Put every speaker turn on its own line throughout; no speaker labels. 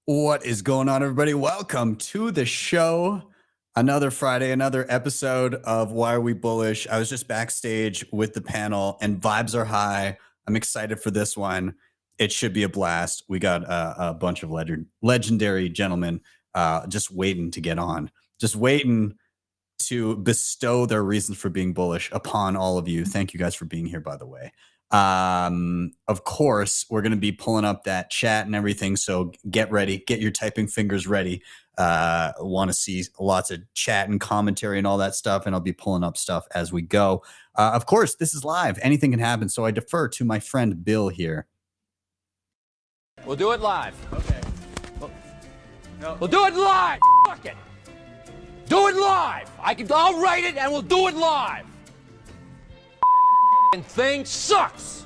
What is going on, everybody? Welcome to the show. Another Friday, another episode of Why Are We Bullish? I was just backstage with the panel and vibes are high. I'm excited for this one. It should be a blast. We got a bunch of legendary gentlemen just waiting to get on, just waiting to bestow their reasons for being bullish upon all of you. Thank you guys for being here, by the way. Of course, we're going to be pulling up that chat and everything. So get ready, get your typing fingers ready. Want to see lots of chat and commentary and all that stuff. And I'll be pulling up stuff as we go. Of course, this is live. Anything can happen. So I defer to my friend Bill here.
We'll do it live. Okay. We'll do it live. Fuck it. Do it live. I'll write it and we'll do it live. Thing sucks.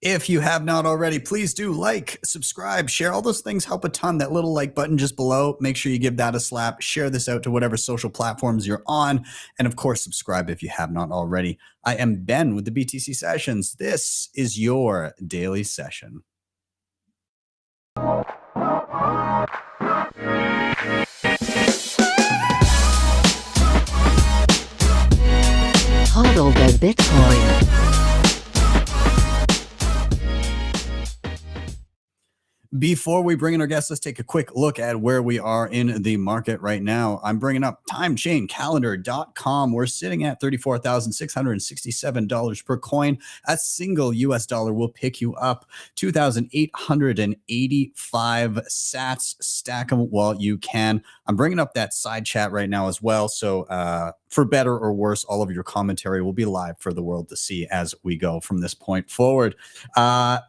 If you have not already, please do like, subscribe, share. All those things help a ton. That little like button just below, make sure you give that a slap. Share this out to whatever social platforms you're on. And of course, subscribe if you have not already. I am Ben with the BTC Sessions. This is your daily session.
HODL the Bitcoin.
Before we bring in our guests, let's take a quick look at where we are in the market right now. I'm bringing up timechain-calendar.com. We're sitting at $34,667 per coin. A single US dollar will pick you up 2,885 sats. Stack them while you can. I'm bringing up that side chat right now as well. So for better or worse, all of your commentary will be live for the world to see as we go from this point forward.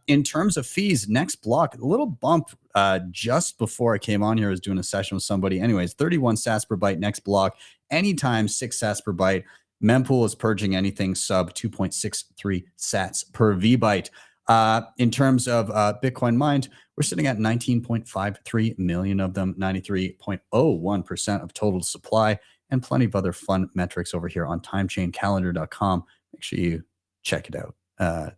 In terms of fees, next block, a little bump just before I came on here. I was doing a session with somebody. Anyways, 31 sats per byte next block. Anytime 6 sats per byte. Mempool is purging anything sub 2.63 sats per V-byte. In terms of Bitcoin mined, we're sitting at 19.53 million of them, 93.01% of total supply, and plenty of other fun metrics over here on timechain-calendar.com. Make sure you check it out.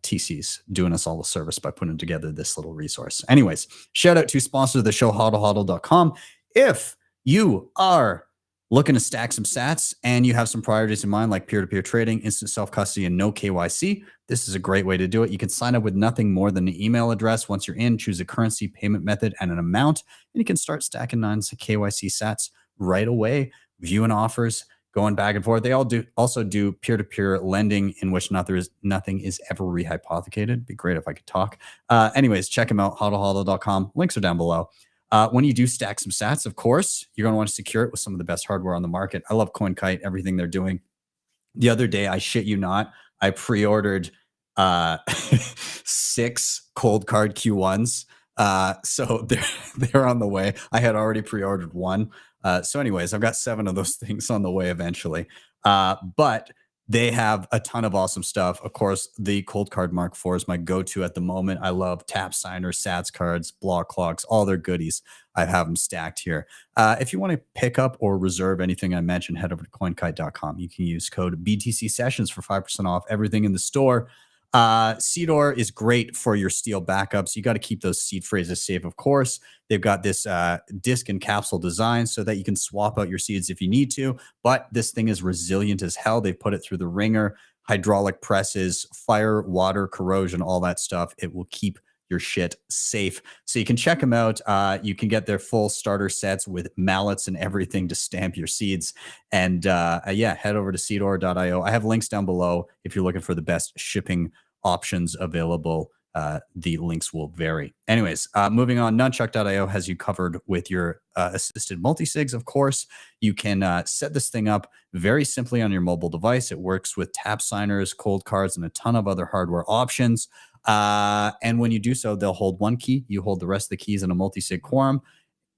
TC's doing us all a service by putting together this little resource. Anyways, shout out to sponsor of the show, HodlHodl.com. If you are looking to stack some sats and you have some priorities in mind, like peer-to-peer trading, instant self-custody, and no KYC, this is a great way to do it. You can sign up with nothing more than an email address. Once you're in, choose a currency, payment method, and an amount, and you can start stacking non-KYC sats right away, viewing offers, going back and forth. They also do peer-to-peer lending, in which nothing is ever rehypothecated. It'd be great if I could talk. Anyways, check them out, HodlHodl.com. Links are down below. When you do stack some sats, of course, you're going to want to secure it with some of the best hardware on the market. I love CoinKite, everything they're doing. The other day, I shit you not, I pre-ordered 6 cold card Q1s. So they're on the way. I had already pre-ordered 1. So anyways, I've got 7 of those things on the way eventually. But they have a ton of awesome stuff. Of course, the Cold Card Mark IV is my go-to at the moment. I love tap signers, sats cards, block clocks, all their goodies. I have them stacked here. If you want to pick up or reserve anything I mentioned, head over to coinkite.com. You can use code BTC Sessions for 5% off everything in the store. Seedor is great for your steel backups. You got to keep those seed phrases safe, of course. They've got this disc and capsule design so that you can swap out your seeds if you need to, but this thing is resilient as hell. They've put it through the ringer, hydraulic presses, fire, water, corrosion, all that stuff. It will keep your shit safe. So you can check them out. You can get their full starter sets with mallets and everything to stamp your seeds. And yeah, head over to seedor.io. I have links down below if you're looking for the best shipping options available. The links will vary. Anyways, moving on, Nunchuk.io has you covered with your assisted multisigs, of course. You can set this thing up very simply on your mobile device. It works with tap signers, cold cards, and a ton of other hardware options. And when you do so, they'll hold 1 key. You hold the rest of the keys in a multi-sig quorum.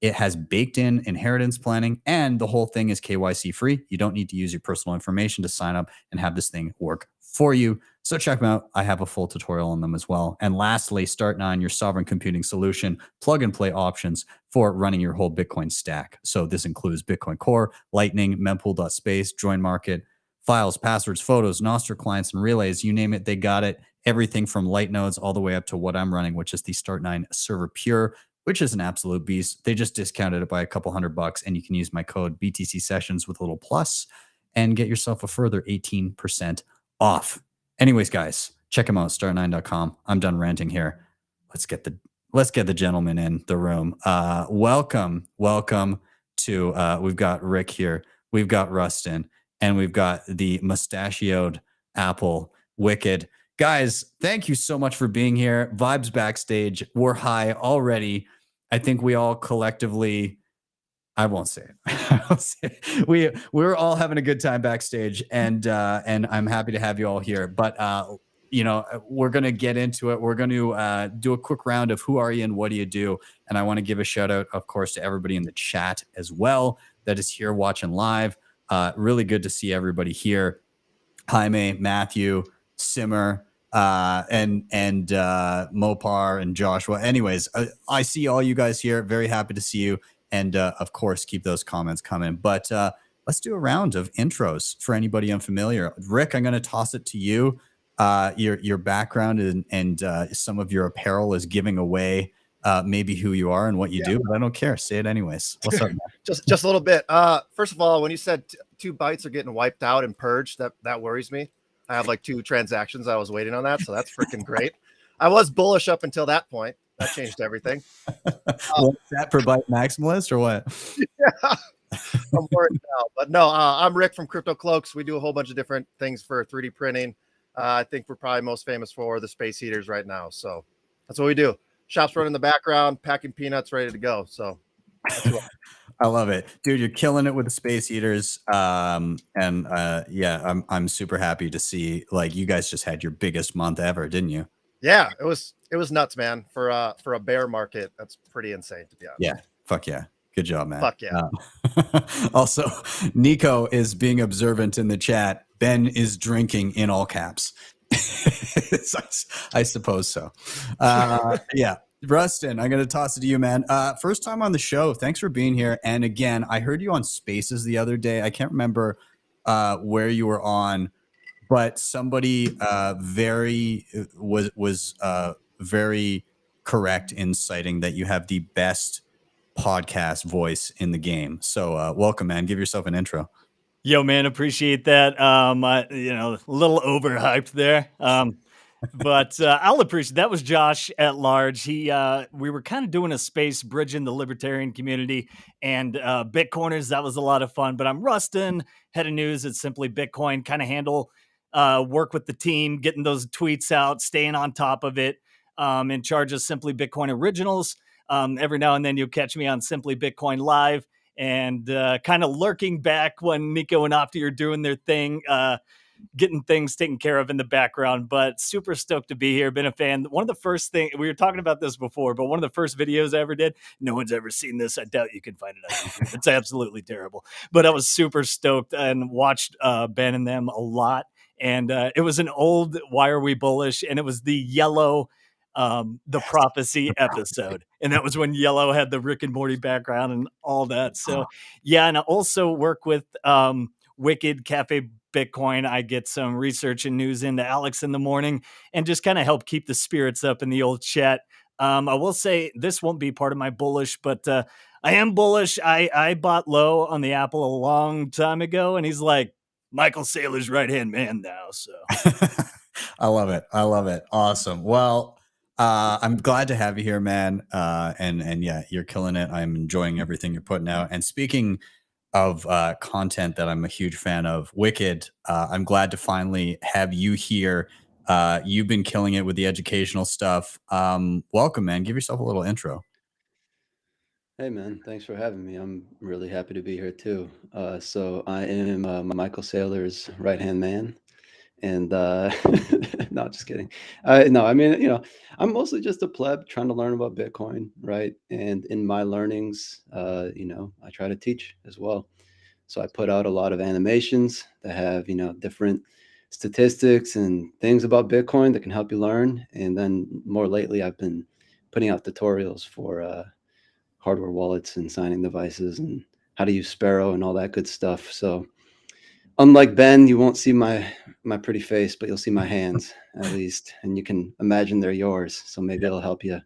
It has baked-in inheritance planning, and the whole thing is KYC free. You don't need to use your personal information to sign up and have this thing work for you. So check them out. I have a full tutorial on them as well. And lastly, Start9, your sovereign computing solution, plug-and-play options for running your whole Bitcoin stack. So this includes Bitcoin Core, Lightning, mempool.space, Join Market, files, passwords, photos, Nostr clients, and relays. You name it, they got it. Everything from light nodes all the way up to what I'm running, which is the Start9 Server Pure which is an absolute beast. They just discounted it by a couple $100, and you can use my code BTC Sessions with a little plus and get yourself a further 18% off. Anyways, guys, check them out, start9.com. I'm done ranting here. Let's get the gentleman in the room. Welcome to we've got Rick here, we've got Rustin, and we've got the mustachioed Apple Wicked. Guys, thank you so much for being here. Vibes backstage, we're high already. I think we all collectively, I won't say it. We're all having a good time backstage, and I'm happy to have you all here. But we're gonna get into it. We're going to do a quick round of who are you and what do you do. And I want to give a shout out, of course, to everybody in the chat as well that is here watching live. Really good to see everybody here. Jaime, Matthew, Simmer, and Mopar and Joshua. Anyways, I see all you guys here. Very happy to see you. And of course, keep those comments coming. But let's do a round of intros for anybody unfamiliar. Rick, I'm going to toss it to you. Your background and some of your apparel is giving away maybe who you are and what you do. But I don't care. Say it anyways. What's up, man?
just a little bit. First of all, when you said 2 bytes are getting wiped out and purged, that worries me. I have like 2 transactions. I was waiting on that, so that's freaking great. I was bullish up until that point. That changed everything.
What's that per byte maximalist or what?
Yeah, I'm worried now. But no, I'm Rick from Cryptocloaks. We do a whole bunch of different things for 3D printing. I think we're probably most famous for the space heaters right now. So that's what we do. Shop's running in the background, packing peanuts, ready to go. So that's what
I love it, dude. You're killing it with the space heaters. Yeah, I'm super happy to see, like, you guys just had your biggest month ever, didn't you?
Yeah, it was nuts, man. For a bear market, that's pretty insane, to be honest.
Yeah, fuck yeah. Good job, man.
Fuck yeah.
Also, Nico is being observant in the chat. Ben is drinking in all caps. I suppose so. Yeah. Rustin, I'm going to toss it to you, man. First time on the show. Thanks for being here. And again, I heard you on Spaces the other day. I can't remember where you were on, but somebody was very correct in citing that you have the best podcast voice in the game. So welcome, man. Give yourself an intro.
Yo, man, appreciate that. A little overhyped there. But I'll appreciate that. Was Josh at large. We were kind of doing a space bridging the libertarian community and Bitcoiners. That was a lot of fun. But I'm Rustin, head of news at Simply Bitcoin, kind of handle work with the team, getting those tweets out, staying on top of it, in charge of Simply Bitcoin Originals. Every now and then you'll catch me on Simply Bitcoin Live and kind of lurking back when Nico and Opti are doing their thing, getting things taken care of in the background. But super stoked to be here. Been a fan. One of the first things, we were talking about this before, but one of the first videos I ever did, no one's ever seen this. I doubt you can find it on YouTube. It's absolutely terrible. But I was super stoked and watched Ben and them a lot. And it was an old Why Are We Bullish? And it was the yellow the prophecy episode, and that was when Yellow had the Rick and Morty background and all that. So yeah, and I also work with Wicked Cafe Bitcoin. I get some research and news into Alex in the morning and just kind of help keep the spirits up in the old chat. I will say this won't be part of my bullish, but I am bullish. I bought low on the Apple a long time ago, and he's like Michael Saylor's right hand man now. So
I love it. Awesome. Well, I'm glad to have you here, man. And yeah, you're killing it. I'm enjoying everything you're putting out. And speaking of content that I'm a huge fan of, Wicked, I'm glad to finally have you here. You've been killing it with the educational stuff. Welcome, man. Give yourself a little intro.
Hey, man. Thanks for having me. I'm really happy to be here, too. So I am Michael Saylor's right-hand man. And no, just kidding. No, I mean, I'm mostly just a pleb trying to learn about Bitcoin, right? And in my learnings, I try to teach as well. So I put out a lot of animations that have, different statistics and things about Bitcoin that can help you learn. And then more lately, I've been putting out tutorials for hardware wallets and signing devices and how to use Sparrow and all that good stuff. So unlike Ben, you won't see my pretty face, but you'll see my hands at least, and you can imagine they're yours. So maybe it'll help you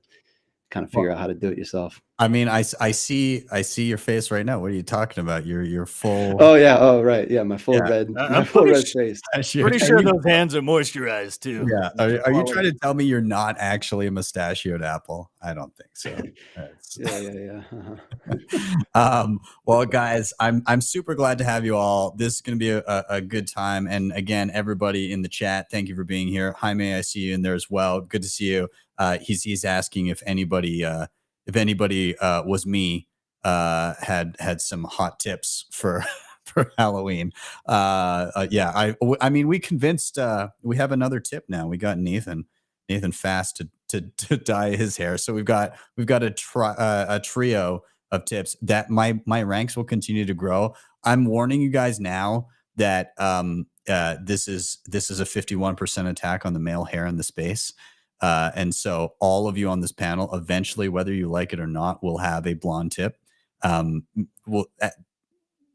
kind of figure out how to do it yourself.
I mean, I see your face right now. What are you talking about? You're full.
Oh yeah. Oh right. Yeah. My full red. My
I'm
full
pretty
red face.
Pretty sure those hands are moisturized too.
Yeah. Are you trying to tell me you're not actually a mustachioed apple? I don't think so.
Yeah.
Well, guys, I'm super glad to have you all. This is going to be a good time. And again, everybody in the chat, thank you for being here. Jaime, I see you in there as well. Good to see you. He's asking if anybody was me, had some hot tips for for Halloween. Yeah, I mean, we convinced, we have another tip now. We got Nathan Fast to dye his hair. So we've got a trio of tips that my ranks will continue to grow. I'm warning you guys now that this is a 51% attack on the male hair in the space. And so all of you on this panel, eventually, whether you like it or not, will have a blonde tip.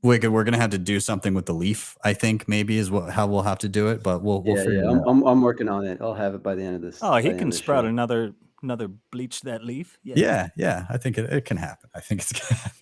We're going to have to do something with the leaf, I think, maybe is how we'll have to do it, but we'll figure it out.
I'm working on it. I'll have it by the end of this.
Oh, he can sprout another bleach that leaf.
Yeah. I think it can happen. I think it's gonna happen.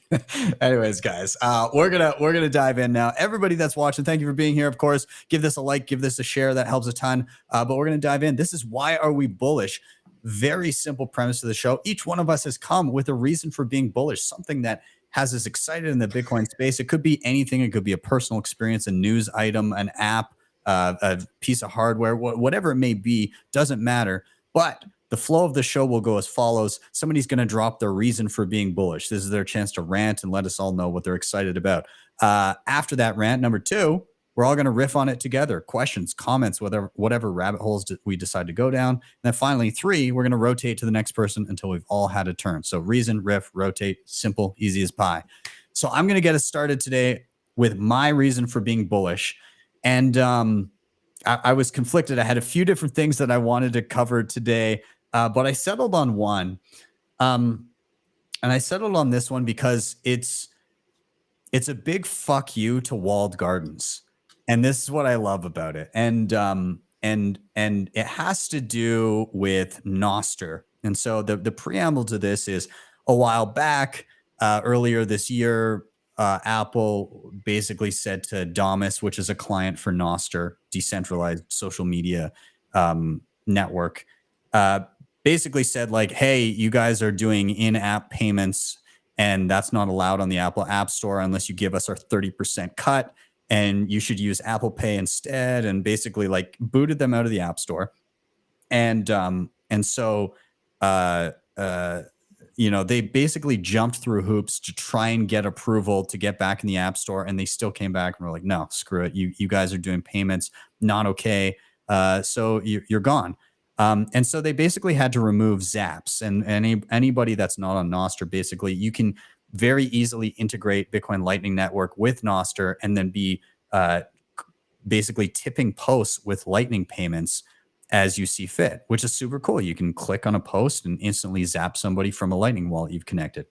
Anyways, guys, we're gonna dive in now. Everybody that's watching, thank you for being here. Of course, give this a like, give this a share. That helps a ton. But we're gonna dive in. This is Why Are We Bullish? Very simple premise of the show. Each one of us has come with a reason for being bullish, something that has us excited in the Bitcoin space. It could be anything. It could be a personal experience, a news item, an app, a piece of hardware, whatever it may be, doesn't matter. But the flow of the show will go as follows. Somebody's going to drop their reason for being bullish. This is their chance to rant and let us all know what they're excited about. After that rant, number 2, we're all going to riff on it together. Questions, comments, whatever rabbit holes we decide to go down. And then finally, 3, we're going to rotate to the next person until we've all had a turn. So reason, riff, rotate, simple, easy as pie. So I'm going to get us started today with my reason for being bullish. And I was conflicted. I had a few different things that I wanted to cover today, but I settled on one. And I settled on this one because it's a big fuck you to walled gardens. And this is what I love about it. And it has to do with Nostr. And so the preamble to this is a while back, earlier this year, Apple basically said to Damus, which is a client for Nostr, decentralized social media network, basically said like, hey, you guys are doing in-app payments and that's not allowed on the Apple App Store unless you give us our 30% cut. And you should use Apple Pay instead, and basically like booted them out of the App Store. And so they basically jumped through hoops to try and get approval to get back in the App Store, and they still came back and were like, no, screw it. You guys are doing payments, not okay. So you're gone. And so they basically had to remove Zaps, and anybody that's not on Nostr, basically you can very easily integrate Bitcoin Lightning Network with Nostr and then be basically tipping posts with Lightning payments as you see fit, which is super cool. You can click on a post and instantly zap somebody from a Lightning wallet you've connected.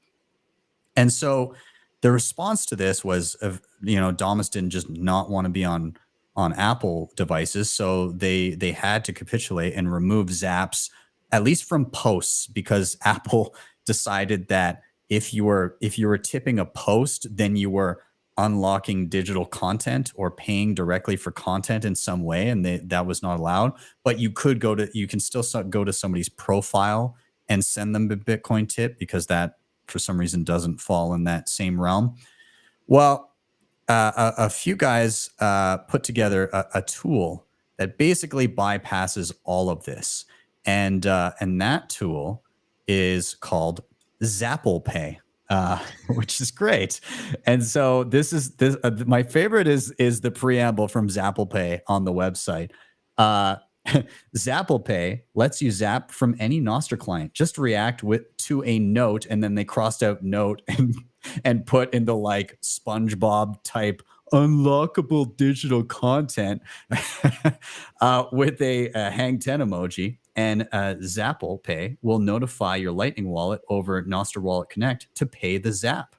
And so the response to this was, Damus didn't just not want to be on Apple devices, so they had to capitulate and remove Zaps, at least from posts, because Apple decided that if you were tipping a post, then you were unlocking digital content or paying directly for content in some way, and that was not allowed. But you can still go to somebody's profile and send them a Bitcoin tip, because that for some reason doesn't fall in that same realm. Well, a few guys put together a tool that basically bypasses all of this, and that tool is called Zapple Pay, which is great. And so this my favorite is the preamble from Zapple Pay on the website. Zapple Pay lets you zap from any Nostr client. Just react to a note, and then they crossed out note and put in the like SpongeBob type unlockable digital content with a hang 10 emoji. And Zapple Pay will notify your Lightning wallet over Nostr Wallet Connect to pay the zap.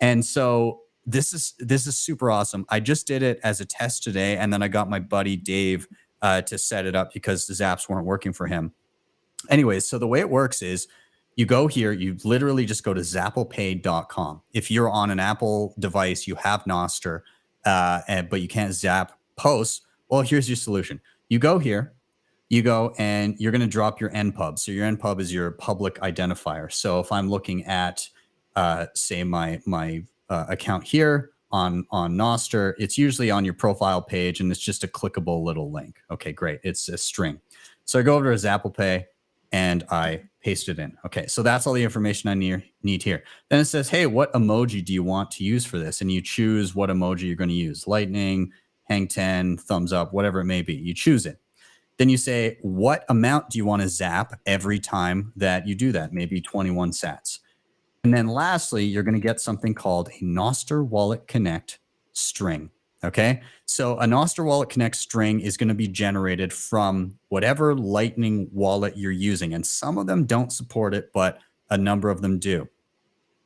And so this is super awesome. I just did it as a test today, and then I got my buddy Dave to set it up because the zaps weren't working for him. Anyways, so the way it works is You go here, you literally just go to zapplepay.com. If you're on an Apple device, you have Nostr, but you can't zap posts, well, here's your solution. You go here, you go and you're going to drop your NPub. So your NPub is your public identifier. So if I'm looking at, say, my account here on Nostr, it's usually on your profile page, and it's just a clickable little link. Okay, great. It's a string. So I go over to Zapple Pay, and I paste it in. Okay, so that's all the information I need here. Then it says, hey, what emoji do you want to use for this? And you choose what emoji you're going to use. Lightning, hang 10, thumbs up, whatever it may be. You choose it. Then you say, what amount do you want to zap every time that you do that? Maybe 21 sats. And then lastly, you're going to get something called a Nostr Wallet Connect string. Okay, so a Nostr Wallet Connect string is going to be generated from whatever Lightning wallet you're using. And some of them don't support it, but a number of them do.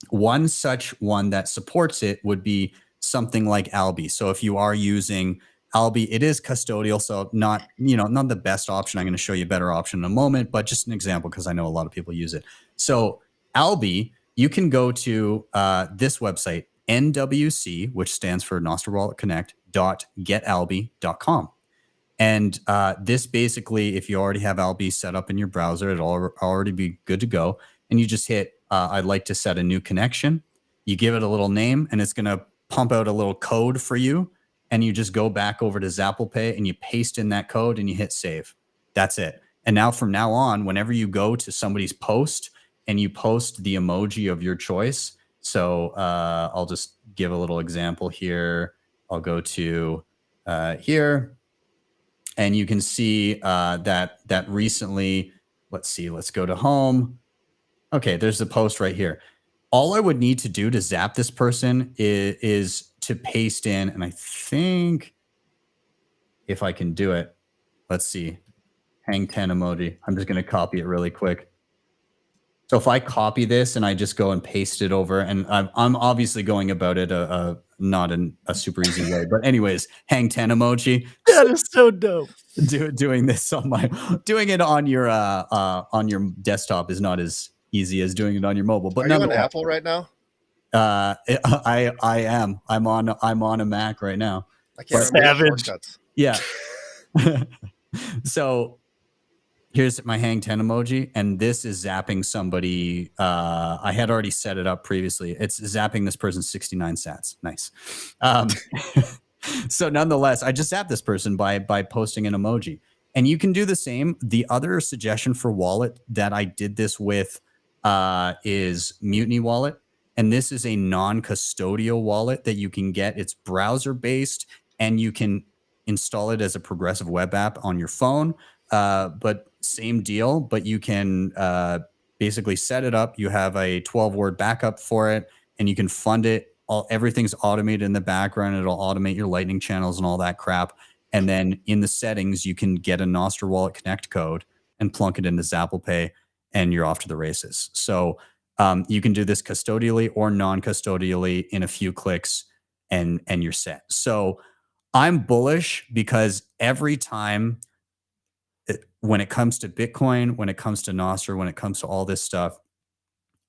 One such one that supports it would be something like Alby. So if you are using Alby, it is custodial, so not the best option. I'm going to show you a better option in a moment, but just an example because I know a lot of people use it. So Alby, you can go to this website, NWC, which stands for Nostr Wallet Connect, .getalby.com. And this basically, if you already have Alby set up in your browser, it'll already be good to go. And you just hit, I'd like to set a new connection. You give it a little name, and it's going to pump out a little code for you. And you just go back over to Zapple Pay, and you paste in that code, and you hit save. That's it. And now from now on, whenever you go to somebody's post and you post the emoji of your choice, so I'll just give a little example here. I'll go to here, and you can see that recently, let's see, let's go to home. Okay, there's the post right here. All I would need to do to zap this person is to paste in, and I think if I can do it, let's see, hang 10 emoji. I'm just going to copy it really quick. So if I copy this and I just go and paste it over, and I'm obviously going about it not in a super easy way, but anyways, hang 10 emoji.
That is so dope.
Doing this doing it on your desktop is not as easy as doing it on your mobile. But
are you on Apple right now?
I am. I'm on a Mac right now.
I can't remember the shortcuts.
Yeah. So here's my hang 10 emoji, and this is zapping somebody. I had already set it up previously. It's zapping this person 69 sats. Nice. So nonetheless, I just zapped this person by posting an emoji. And you can do the same. The other suggestion for wallet that I did this with is Mutiny Wallet. And this is a non-custodial wallet that you can get. It's browser-based, and you can install it as a progressive web app on your phone. But same deal, but you can basically set it up. You have a 12-word backup for it, and you can fund it. Everything's automated in the background. It'll automate your Lightning channels and all that crap. And then in the settings, you can get a Nostr Wallet Connect code and plunk it into Zapple Pay, and you're off to the races. So you can do this custodially or non-custodially in a few clicks, and you're set. So I'm bullish because every time, when it comes to Bitcoin, when it comes to Nostr, when it comes to all this stuff,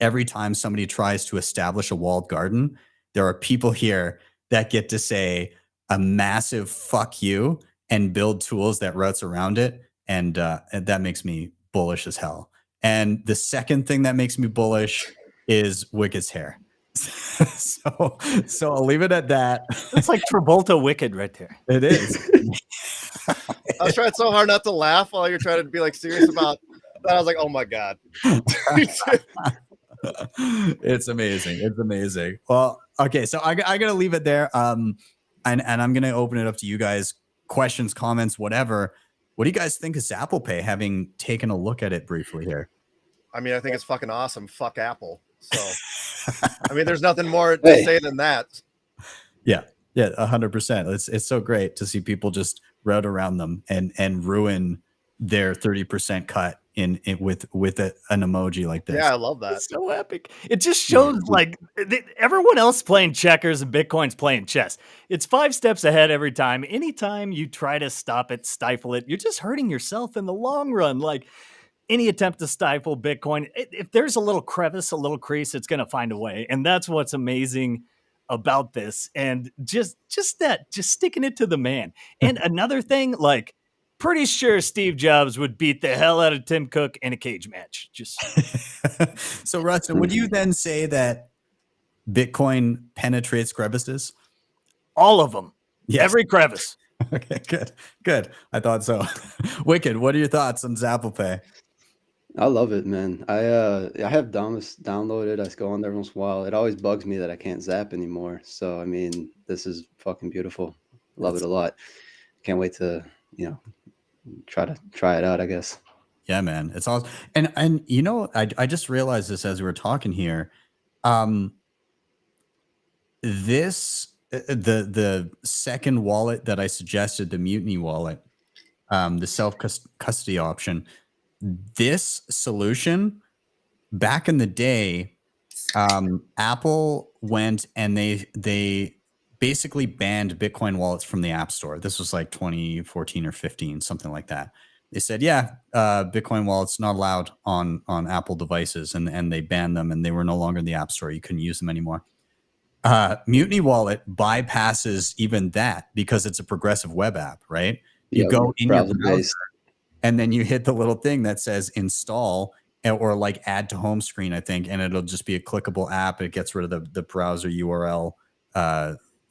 every time somebody tries to establish a walled garden, there are people here that get to say a massive fuck you and build tools that routes around it. And that makes me bullish as hell. And the second thing that makes me bullish is Wicked's hair. so I'll leave it at that.
It's like Travolta Wicked right there.
It is.
I was trying so hard not to laugh while you're trying to be like serious about that. I was like, oh my God.
It's amazing. It's amazing. Well, okay. So I got to leave it there. And I'm going to open it up to you guys. Questions, comments, whatever. What do you guys think of Zapple Pay, having taken a look at it briefly here?
I mean, I think it's fucking awesome. Fuck Apple. So, I mean, there's nothing more to say than that.
Yeah. Yeah. 100%. It's so great to see people just route around them and ruin their 30% cut in with an emoji like this.
Yeah, I love that.
It's so epic. It just shows like everyone else playing checkers and Bitcoin's playing chess. It's 5 steps ahead every time. Anytime you try to stop it, stifle it, you're just hurting yourself in the long run. Like, any attempt to stifle Bitcoin, if there's a little crevice, a little crease, it's going to find a way. And that's what's amazing about this. And just sticking it to the man. And another thing, like, pretty sure Steve Jobs would beat the hell out of Tim Cook in a cage match. Just
So, Rustin, would you then say that Bitcoin penetrates crevices?
all of them.
Yes.
Every crevice.
Okay, good. I thought so. Wicked. What are your thoughts on Zapple Pay?
I love it, man. I have Damus downloaded. I go on there once in a while. It always bugs me that I can't zap anymore. So I mean, this is fucking beautiful. Love it a lot. Can't wait to try it out, I guess.
Yeah, man, it's awesome. And you know, I just realized this as we were talking here. The second wallet that I suggested, the Mutiny wallet, the self custody option. This solution, back in the day, Apple went and they basically banned Bitcoin wallets from the App Store. This was like 2014 or 15, something like that. They said, yeah, Bitcoin wallets not allowed on Apple devices, and they banned them, and they were no longer in the App Store. You couldn't use them anymore. Mutiny Wallet bypasses even that because it's a progressive web app, right? You go in your browser, and then you hit the little thing that says install or like add to home screen, I think, and it'll just be a clickable app. It gets rid of the browser URL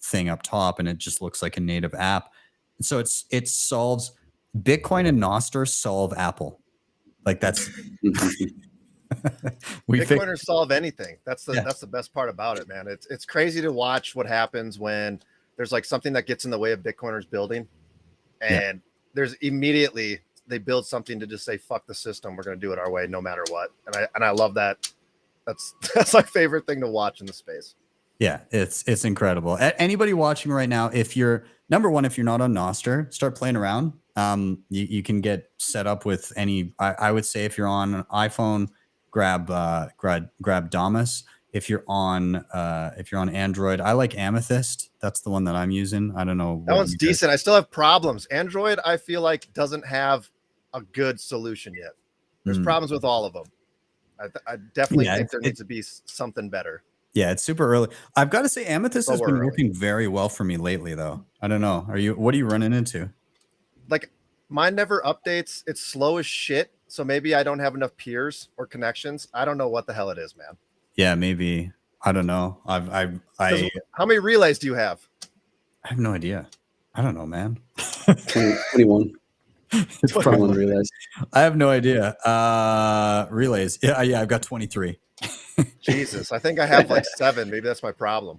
thing up top, and it just looks like a native app. And so it solves Bitcoin and Nostr solve Apple. Like that's
Bitcoiners solve anything. That's the best part about it, man. It's crazy to watch what happens when there's like something that gets in the way of Bitcoiners building, and there's immediately they build something to just say fuck the system. We're going to do it our way, no matter what. And I love that. That's my favorite thing to watch in the space.
Yeah, it's incredible. Anybody watching right now, if you're not on Nostr, start playing around. You can get set up with any. I would say if you're on an iPhone, grab Damus. If you're on Android, I like Amethyst. That's the one that I'm using. I don't know.
That one's decent. I still have problems. Android, I feel like, doesn't have a good solution yet. There's problems with all of them. I definitely think there needs to be something better.
Yeah, it's super early. I've got to say, Amethyst has been working very well for me lately, though. I don't know. What are you running into?
Like, mine never updates. It's slow as shit. So maybe I don't have enough peers or connections. I don't know what the hell it is, man.
Yeah, maybe. I don't know.
How many relays do you have?
I have no idea. I don't know, man.
21. 21 relays.
I have no idea. Relays. Yeah, I've got 23.
Jesus, I think I have like 7. Maybe that's my problem.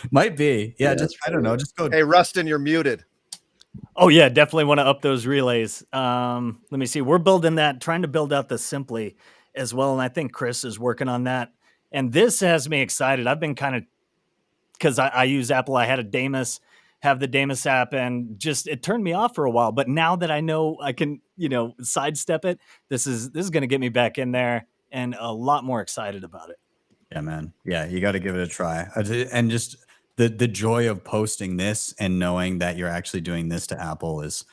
Might be. Yeah, I don't know. Just go.
Hey, Rustin, you're muted.
Oh yeah, definitely want to up those relays. Let me see. We're building that, trying to build out the Simply as well, and I think Chris is working on that. And this has me excited. I've been kind of, because I use Apple. I had a Damus, have the Damus app, and just it turned me off for a while. But now that I know I can, sidestep it, this is going to get me back in there and a lot more excited about it.
Yeah, man. Yeah, you got to give it a try. And just the joy of posting this and knowing that you're actually doing this to Apple is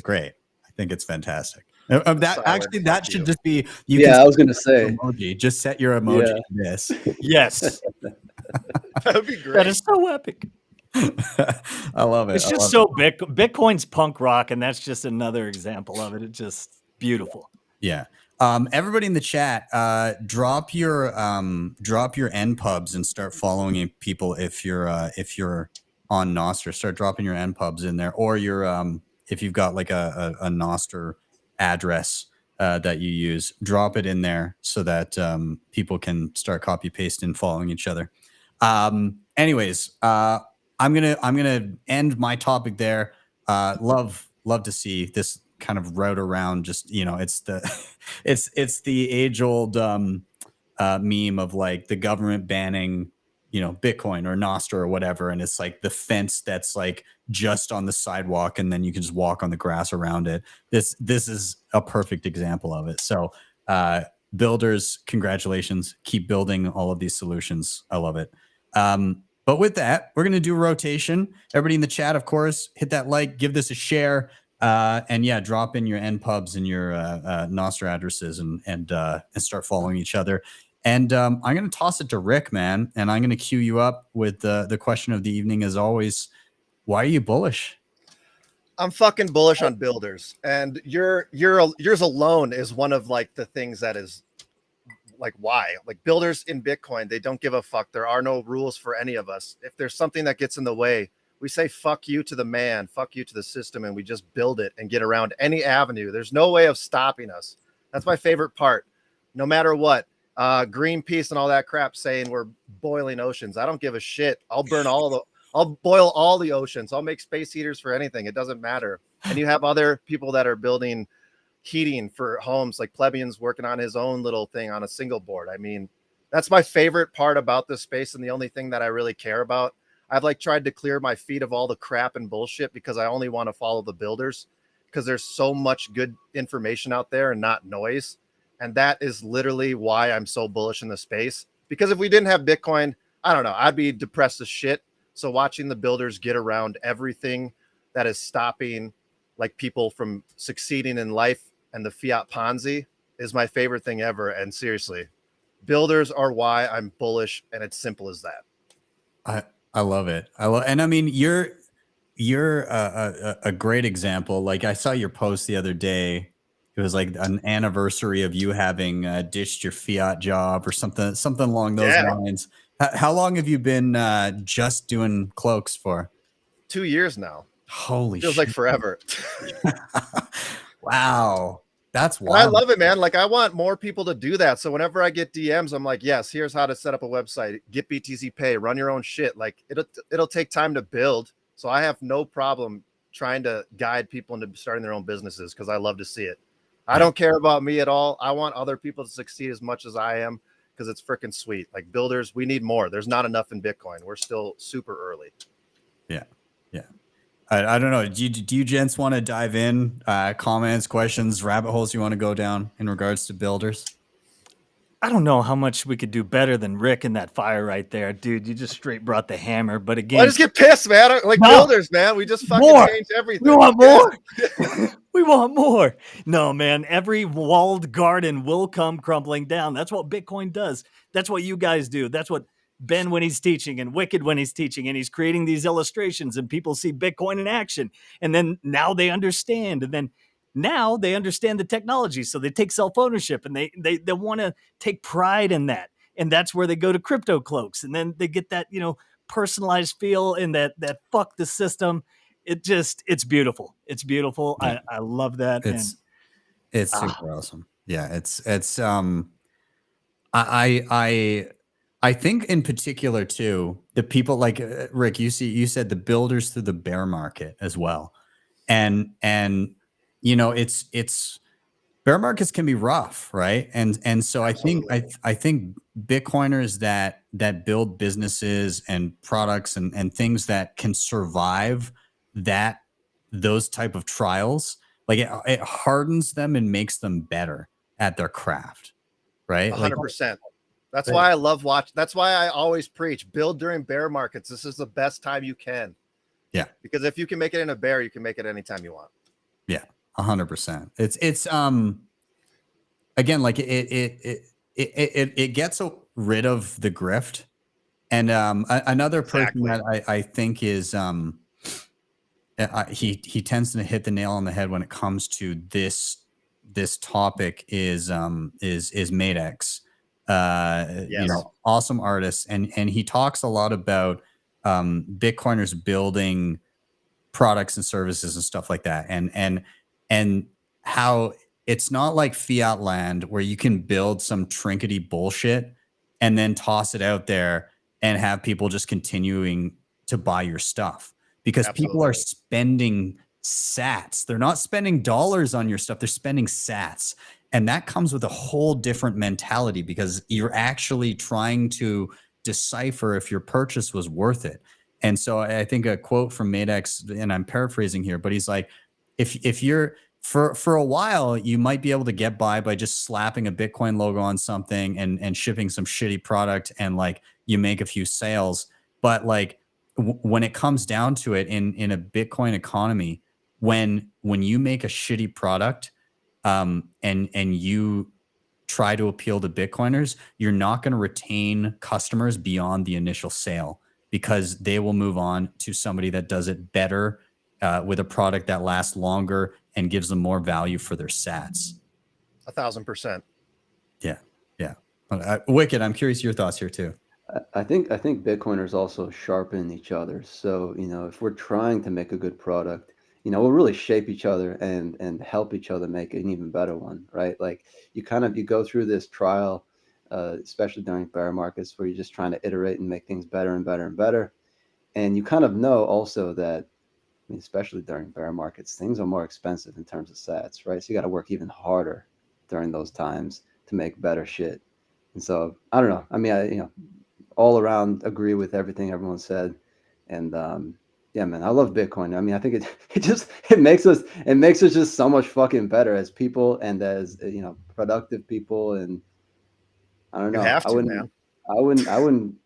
great. I think it's fantastic. That should just be.
I was gonna say
emoji. Just set your emoji to this.
Yes,
that would be great.
That is so epic.
I love it.
It's just so big. Bitcoin's punk rock, and that's just another example of it. It's just beautiful.
Yeah. Everybody in the chat, drop your NPubs and start following people if you're on Nostr. Start dropping your NPubs in there, or your if you've got like a Nostr address that you use, drop it in there so that people can start copy pasting, following each other. Anyways, I'm gonna end my topic there. Love to see this kind of route around. Just it's the age old meme of like the government banning Bitcoin or Nostr or whatever, and it's like the fence that's like just on the sidewalk, and then you can just walk on the grass around it. This is a perfect example of it. So builders, congratulations, keep building all of these solutions. I love it. But with that, we're going to do a rotation. Everybody in the chat, of course, hit that like, give this a share. And yeah, drop in your npubs and your Nostr addresses and start following each other. And I'm going to toss it to Rick, man, and I'm going to queue you up with the question of the evening as always. Why are you bullish?
I'm fucking bullish on builders, and yours alone is one of like the things that is like why. Like builders in Bitcoin, they don't give a fuck. There are no rules for any of us. If there's something that gets in the way, we say fuck you to the man, fuck you to the system, and we just build it and get around any avenue. There's no way of stopping us. That's my favorite part. No matter what, Greenpeace and all that crap saying we're boiling oceans. I don't give a shit. I'll boil all the oceans. I'll make space heaters for anything. It doesn't matter. And you have other people that are building heating for homes, like Plebeian's working on his own little thing on a single board. I mean, that's my favorite part about this space, and the only thing that I really care about. I've like tried to clear my feed of all the crap and bullshit because I only want to follow the builders, because there's so much good information out there and not noise. And that is literally why I'm so bullish in the space. Because if we didn't have Bitcoin, I don't know, I'd be depressed as shit. So watching the builders get around everything that is stopping like people from succeeding in life and the fiat Ponzi is my favorite thing ever. And seriously, builders are why I'm bullish, and it's simple as that.
I love it. And I mean, you're a great example. Like I saw your post the other day. It was like an anniversary of you having ditched your fiat job or something along those lines. How long have you been just doing cloaks for?
2 years now.
Holy
Feels
shit.
like forever.
Wow. That's wild.
And I love it, man. Like I want more people to do that. So whenever I get DMs, I'm like, yes, here's how to set up a website, get BTC Pay, run your own shit. Like it'll take time to build. So I have no problem trying to guide people into starting their own businesses because I love to see it. I don't care about me at all. I want other people to succeed as much as I am because it's freaking sweet. Like builders, we need more. There's not enough in Bitcoin. We're still super early.
Yeah. Yeah. I don't know. Do you gents want to dive in? Comments, questions, rabbit holes you want to go down in regards to builders?
I don't know how much we could do better than Rick in that fire right there, dude. You just straight brought the hammer. But again,
I just get pissed, man. Like builders, man. We just fucking change everything.
We want more. We want more. No, man. Every walled garden will come crumbling down. That's what Bitcoin does. That's what you guys do. That's what Ben when he's teaching and Wicked when he's teaching, and he's creating these illustrations, and people see Bitcoin in action, and then now they understand, and then now they understand the technology, so they take self-ownership, and they want to take pride in that, and that's where they go to Cryptocloaks, and then they get that personalized feel and that fuck the system. It's beautiful. It's beautiful.
Yeah.
I love that.
It's super awesome. Yeah, I think in particular too, the people like Rick, you said the builders through the bear market as well. And it's bear markets can be rough, right? And so absolutely. I think Bitcoiners that build businesses and products and things that can survive those type of trials, like it hardens them and makes them better at their craft, right?
100%. That's why I love watching. That's why I always preach, build during bear markets. This is the best time you can.
Yeah. Because
if you can make it in a bear, you can make it anytime you want.
Yeah. 100%. It's again, like it gets rid of the grift. And another person that I think is he tends to hit the nail on the head when it comes to this topic is Matex. Awesome artist, and he talks a lot about Bitcoiners building products and services and stuff like that, and how it's not like fiat land where you can build some trinkety bullshit and then toss it out there and have people just continuing to buy your stuff, because people are spending sats. They're not spending dollars on your stuff. They're spending sats. And that comes with a whole different mentality, because you're actually trying to decipher if your purchase was worth it. And so I think a quote from Matex, and I'm paraphrasing here, but he's like, if you're for a while, you might be able to get by just slapping a Bitcoin logo on something and shipping some shitty product, and like you make a few sales. But like when it comes down to it in a Bitcoin economy, when you make a shitty product, and you try to appeal to Bitcoiners, you're not going to retain customers beyond the initial sale, because they will move on to somebody that does it better, with a product that lasts longer and gives them more value for their sats.
1,000%.
Yeah. Yeah. Wicked, I'm curious your thoughts here too.
I think Bitcoiners also sharpen each other. So, you know, if we're trying to make a good product, you know, we'll really shape each other and help each other make an even better one, right? Like you go through this trial, especially during bear markets, where you're just trying to iterate and make things better and better and better. And you kind of know also that, I mean, especially during bear markets, things are more expensive in terms of sats, right? So you got to work even harder during those times to make better shit. And so I don't know. I mean, you know, all around agree with everything everyone said. And yeah, man, I love Bitcoin. I mean, I think it makes us just so much fucking better as people and as, you know, productive people. And I don't know.
You have to, man.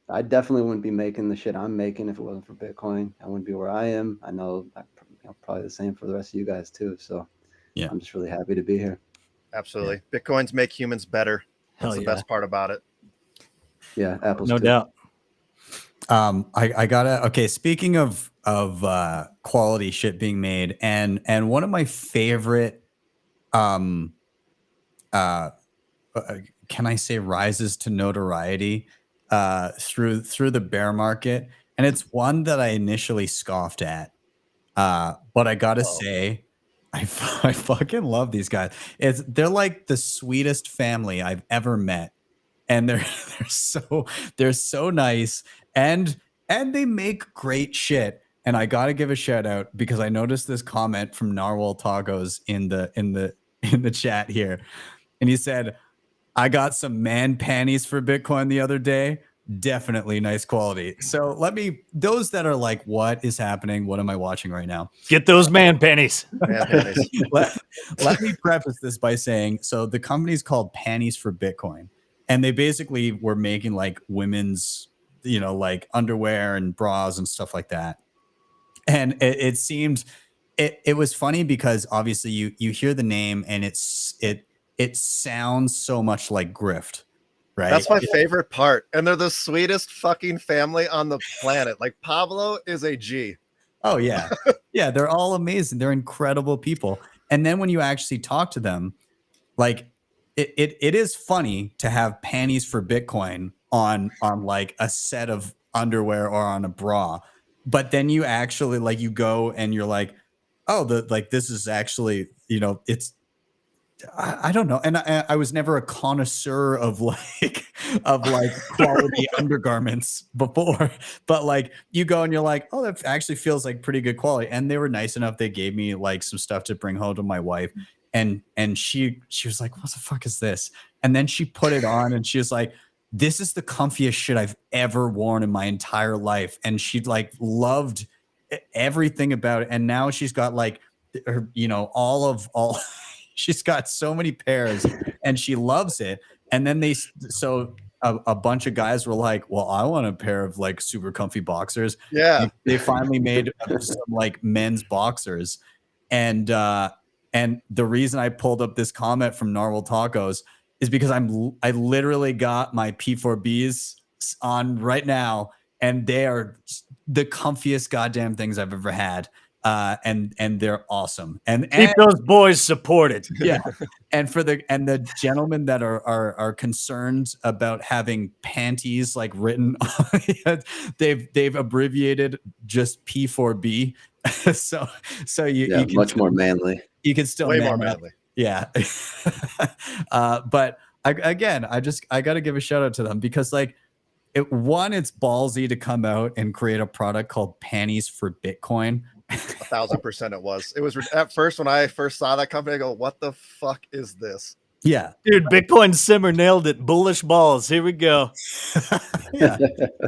I definitely wouldn't be making the shit I'm making if it wasn't for Bitcoin. I wouldn't be where I am. I know I'm probably the same for the rest of you guys too. So yeah, I'm just really happy to be here.
Absolutely. Yeah. Bitcoins make humans better. That's the best part about it.
Yeah, apples
no
too.
doubt.
I gotta, okay, speaking of quality shit being made, and one of my favorite can I say rises to notoriety through the bear market, and it's one that I initially scoffed at, but I gotta say I fucking love these guys. They're like the sweetest family I've ever met, and they're so nice, and they make great shit. And I gotta give a shout out because I noticed this comment from Narwhal Tacos in the chat here, and he said, "I got some man panties for Bitcoin the other day. Definitely nice quality." So those that are like, what is happening? What am I watching right now?
Get those man pennies.
Man panties.
let me preface this by saying, so the company's called Panties for Bitcoin, and they basically were making like women's, you know, like underwear and bras and stuff like that. And it seemed, it was funny because obviously you hear the name and it sounds so much like grift. Right.
That's my favorite part. And they're the sweetest fucking family on the planet. Like Pablo is a G.
Oh, yeah. Yeah. They're all amazing. They're incredible people. And then when you actually talk to them, like it is funny to have panties for Bitcoin on like a set of underwear or on a bra. But then you actually like you go and you're like, oh, this is actually, you know, it's, I don't know. And I was never a connoisseur of like quality undergarments before, but like you go and you're like, oh, that actually feels like pretty good quality. And they were nice enough. They gave me like some stuff to bring home to my wife. And she was like, what the fuck is this? And then she put it on and she was like, this is the comfiest shit I've ever worn in my entire life. And she like loved everything about it. And now she's got like her, you know, all she's got so many pairs and she loves it. And then a bunch of guys were like, well, I want a pair of like super comfy boxers.
Yeah.
They finally made some like men's boxers. And the reason I pulled up this comment from Narwhal Tacos is because I literally got my P4Bs on right now, and they are the comfiest goddamn things I've ever had. And they're awesome. And
keep those boys supported.
Yeah. And the gentlemen that are concerned about having panties like written on, they've abbreviated just P4B. so you can
much more manly.
You can still
way more manly.
Yeah. But I got to give a shout out to them because like it's ballsy to come out and create a product called Panties for Bitcoin.
1,000% it was. It was at first when I first saw that company, I go, what the fuck is this?
Yeah.
Dude, Bitcoin Simmer nailed it. Bullish balls. Here we go.
Yeah.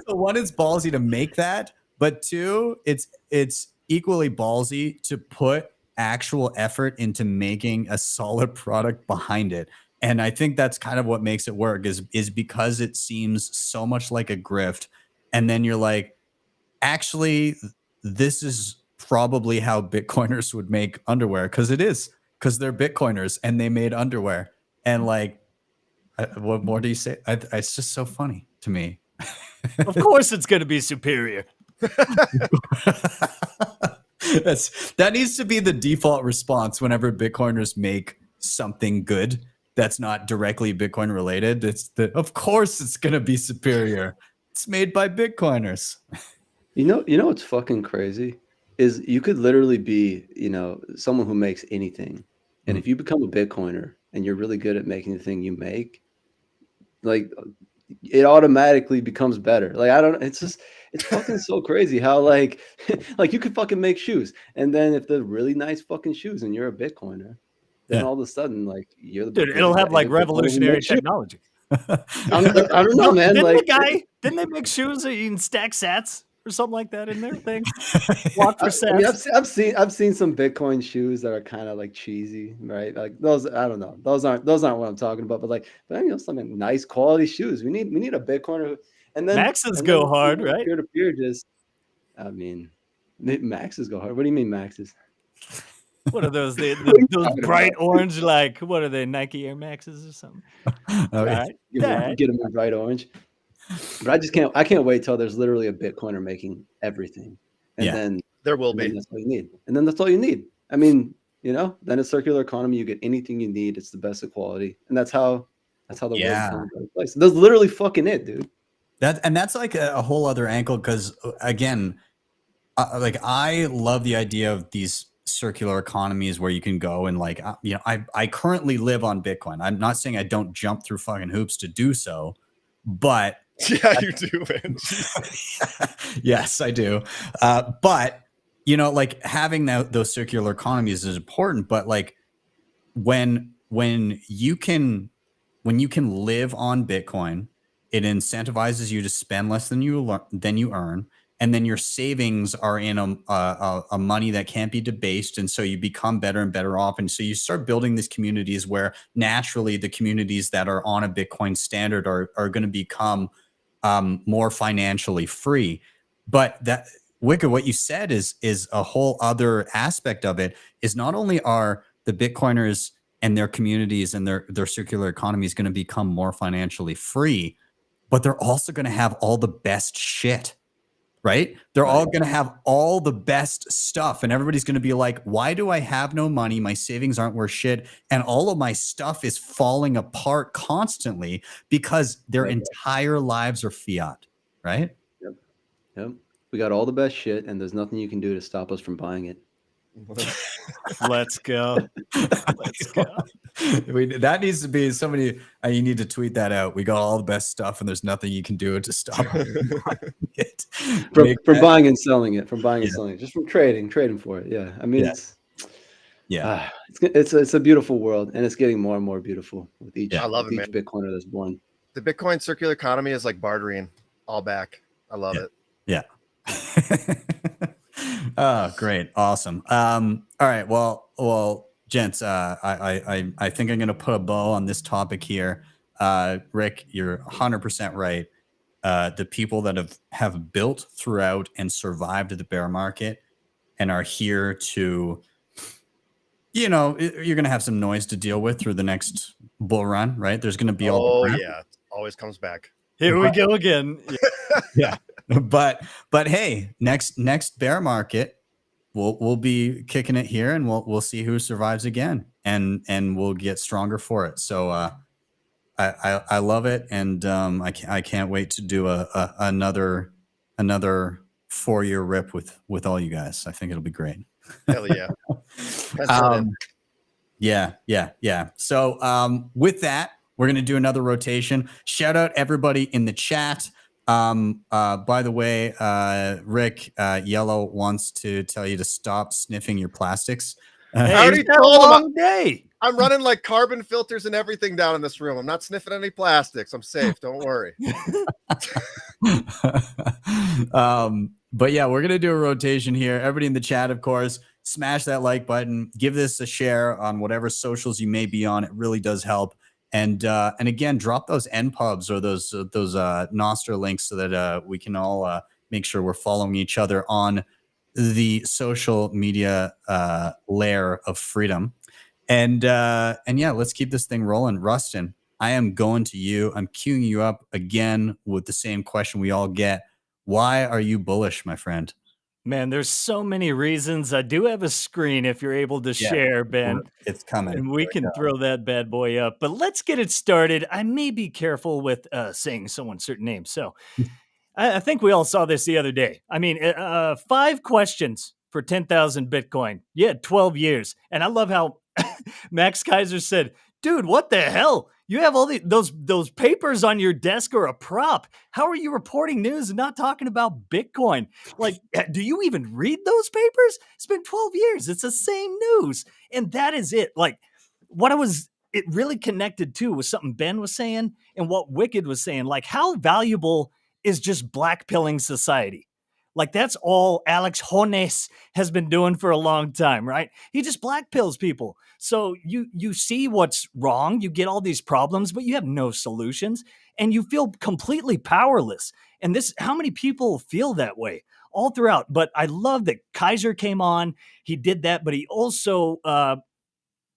So one, it's ballsy to make that, but two, it's equally ballsy to put actual effort into making a solid product behind it. And I think that's kind of what makes it work is because it seems so much like a grift. And then you're like, actually, this is probably how Bitcoiners would make underwear, because they're Bitcoiners and they made underwear. And like, what more do you say? It's just so funny to me.
Of course, it's going to be superior.
That needs to be the default response whenever Bitcoiners make something good that's not directly Bitcoin related. Of course it's going to be superior. It's made by Bitcoiners.
You know what's fucking crazy is you could literally be, someone who makes anything. And if you become a Bitcoiner and you're really good at making the thing you make, like it automatically becomes better. Like, it's fucking so crazy how like you could fucking make shoes. And then if they're really nice fucking shoes and you're a Bitcoiner, then all of a sudden, like, you're the
Dude, it'll have like revolutionary technology.
I don't know, man.
Didn't they make shoes that you can stack sats or something like that in their thing? Walk for sats.
I mean, I've seen some Bitcoin shoes that are kind of like cheesy, right? Like those, I don't know. Those aren't what I'm talking about. But some nice quality shoes. We need a Bitcoiner who, and then
Maxes go hard, right?
Peer to peer, I mean, Maxes go hard. What do you mean Maxes?
What are those? Those bright orange, like, what are they? Nike Air Maxes or something?
All right. Get them in bright orange. But I can't wait till there's literally a Bitcoiner making everything. And then
there will be.
That's all you need. And then that's all you need. I mean, then a circular economy, you get anything you need. It's the best of quality. And that's how the world's going to place. That's literally fucking it, dude.
That's like a whole other angle, because again, like, I love the idea of these circular economies where you can go and like, I currently live on Bitcoin. I'm not saying I don't jump through fucking hoops to do so, but
yeah, you do, man.
Yes, I do. But like, having those circular economies is important. But like, when you can live on Bitcoin, it incentivizes you to spend less than you earn. And then your savings are in a money that can't be debased. And so you become better and better off. And so you start building these communities where naturally the communities that are on a Bitcoin standard are going to become more financially free. But that, Wicked, what you said is a whole other aspect of it. Is not only are the Bitcoiners and their communities and their circular economies going to become more financially free, but they're also going to have all the best shit. Right? They're all going to have all the best stuff, and everybody's going to be like, why do I have no money? My savings aren't worth shit. And all of my stuff is falling apart constantly because their entire lives are fiat. Right?
Yep. We got all the best shit, and there's nothing you can do to stop us from buying it.
Let's go. Let's go.
That needs to be somebody. You need to tweet that out. We got all the best stuff, and there's nothing you can do to stop it.
From buying and selling it. From buying and selling it. Just from trading for it. Yeah. I mean, it's a beautiful world, and it's getting more and more beautiful with each.
I love it, man.
Bitcoiner that's born.
The Bitcoin circular economy is like bartering all back. I love it.
Yeah. Oh, great. Awesome. All right. Well, gents, I think I'm going to put a bow on this topic here. Rick, you're 100% right. The people that have built throughout and survived the bear market and are here to, you're going to have some noise to deal with through the next bull run, right? There's going to be
yeah. It always comes back.
Here we go again.
Yeah. But hey, next bear market, we'll be kicking it here, and we'll see who survives again, and we'll get stronger for it. So I love it, and I can't wait to do another 4-year rip with all you guys. I think it'll be great.
Hell yeah.
Yeah. So with that, we're gonna do another rotation. Shout out everybody in the chat. By the way, Rick, Yellow wants to tell you to stop sniffing your plastics.
I already told him day. I'm running like carbon filters and everything down in this room. I'm not sniffing any plastics. I'm safe. Don't worry.
But yeah, we're going to do a rotation here. Everybody in the chat, of course, smash that like button, give this a share on whatever socials you may be on. It really does help. And again, drop those NPubs or those Nostr links so that we can all make sure we're following each other on the social media layer of freedom. And yeah, let's keep this thing rolling. Rustin, I am going to you. I'm queuing you up again with the same question we all get. Why are you bullish, my friend?
Man, there's so many reasons. I do have a screen if you're able to share, Ben.
It's coming.
And we can throw that bad boy up. But let's get it started. I may be careful with saying someone's certain name. So I think we all saw this the other day. I mean, 5 questions for 10,000 Bitcoin. You had 12 years. And I love how Max Kaiser said, dude, what the hell? You have all those papers on your desk are a prop. How are you reporting news and not talking about Bitcoin? Like, do you even read those papers? It's been 12 years. It's the same news. And that is it. Like, it really connected to was something Ben was saying and what Wicked was saying. Like, how valuable is just blackpilling society? Like, that's all Alex Jones has been doing for a long time, right? He just blackpills people. So you see what's wrong, you get all these problems, but you have no solutions, and you feel completely powerless. And how many people feel that way all throughout? But I love that Kaiser came on, he did that, but he also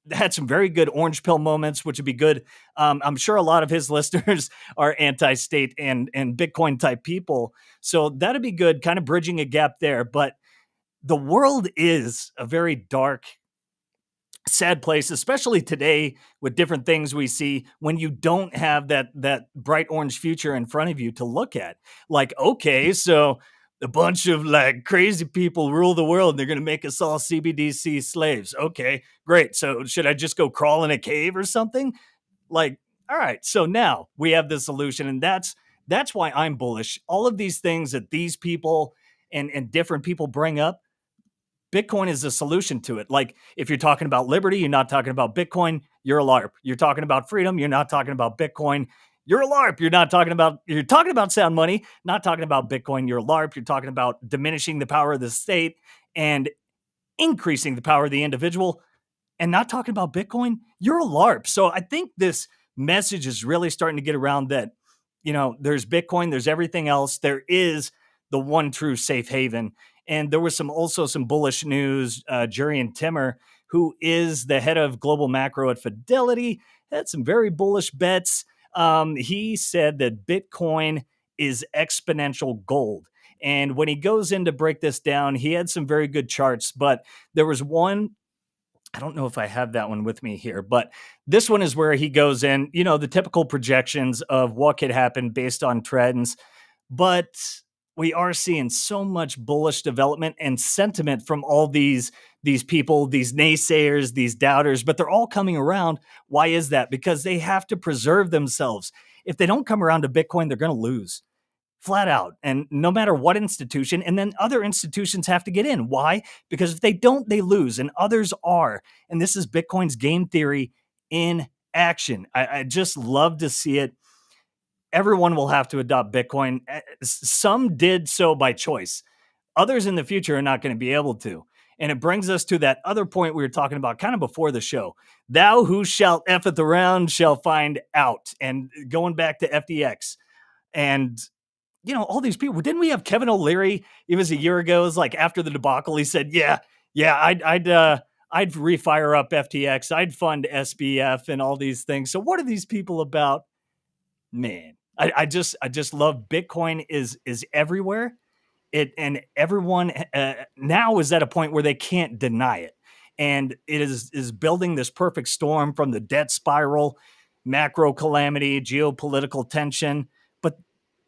had some very good orange pill moments, which would be good. I'm sure a lot of his listeners are anti-state and Bitcoin type people. So that'd be good, kind of bridging a gap there. But the world is a very dark, sad place, especially today with different things we see when you don't have that bright orange future in front of you to look at. Like, okay, so a bunch of like crazy people rule the world and they're going to make us all CBDC slaves. Okay, great. So should I just go crawl in a cave or something? Like, all right. So now we have the solution, and that's why I'm bullish. All of these things that these people and different people bring up, Bitcoin is the solution to it. Like, if you're talking about liberty, you're not talking about Bitcoin, you're a LARP. You're talking about freedom, you're not talking about Bitcoin, you're a LARP. You're talking about sound money, not talking about Bitcoin, you're a LARP. You're talking about diminishing the power of the state and increasing the power of the individual and not talking about Bitcoin, you're a LARP. So I think this message is really starting to get around that, there's Bitcoin, there's everything else. There is the one true safe haven. And there was also some bullish news. Jurian Timmer, who is the head of global macro at Fidelity, had some very bullish bets. He said that Bitcoin is exponential gold. And when he goes in to break this down, he had some very good charts, but there was one, I don't know if I have that one with me here, but this one is where he goes in, the typical projections of what could happen based on trends. But we are seeing so much bullish development and sentiment from all these people, these naysayers, these doubters, but they're all coming around. Why is that? Because they have to preserve themselves. If they don't come around to Bitcoin, they're going to lose flat out. And no matter what institution, and then other institutions have to get in. Why? Because if they don't, they lose, and others are. And this is Bitcoin's game theory in action. I just love to see it. Everyone will have to adopt Bitcoin. Some did so by choice. Others in the future are not going to be able to. And it brings us to that other point we were talking about kind of before the show. Thou who shalt effeth around shall find out. And going back to FTX. And, all these people. Didn't we have Kevin O'Leary? It was a year ago. It was like after the debacle, he said, yeah, I'd refire up FTX. I'd fund SBF and all these things. So what are these people about? Man, I just love Bitcoin is everywhere. And everyone now is at a point where they can't deny it. And it is building this perfect storm from the debt spiral, macro calamity, geopolitical tension. But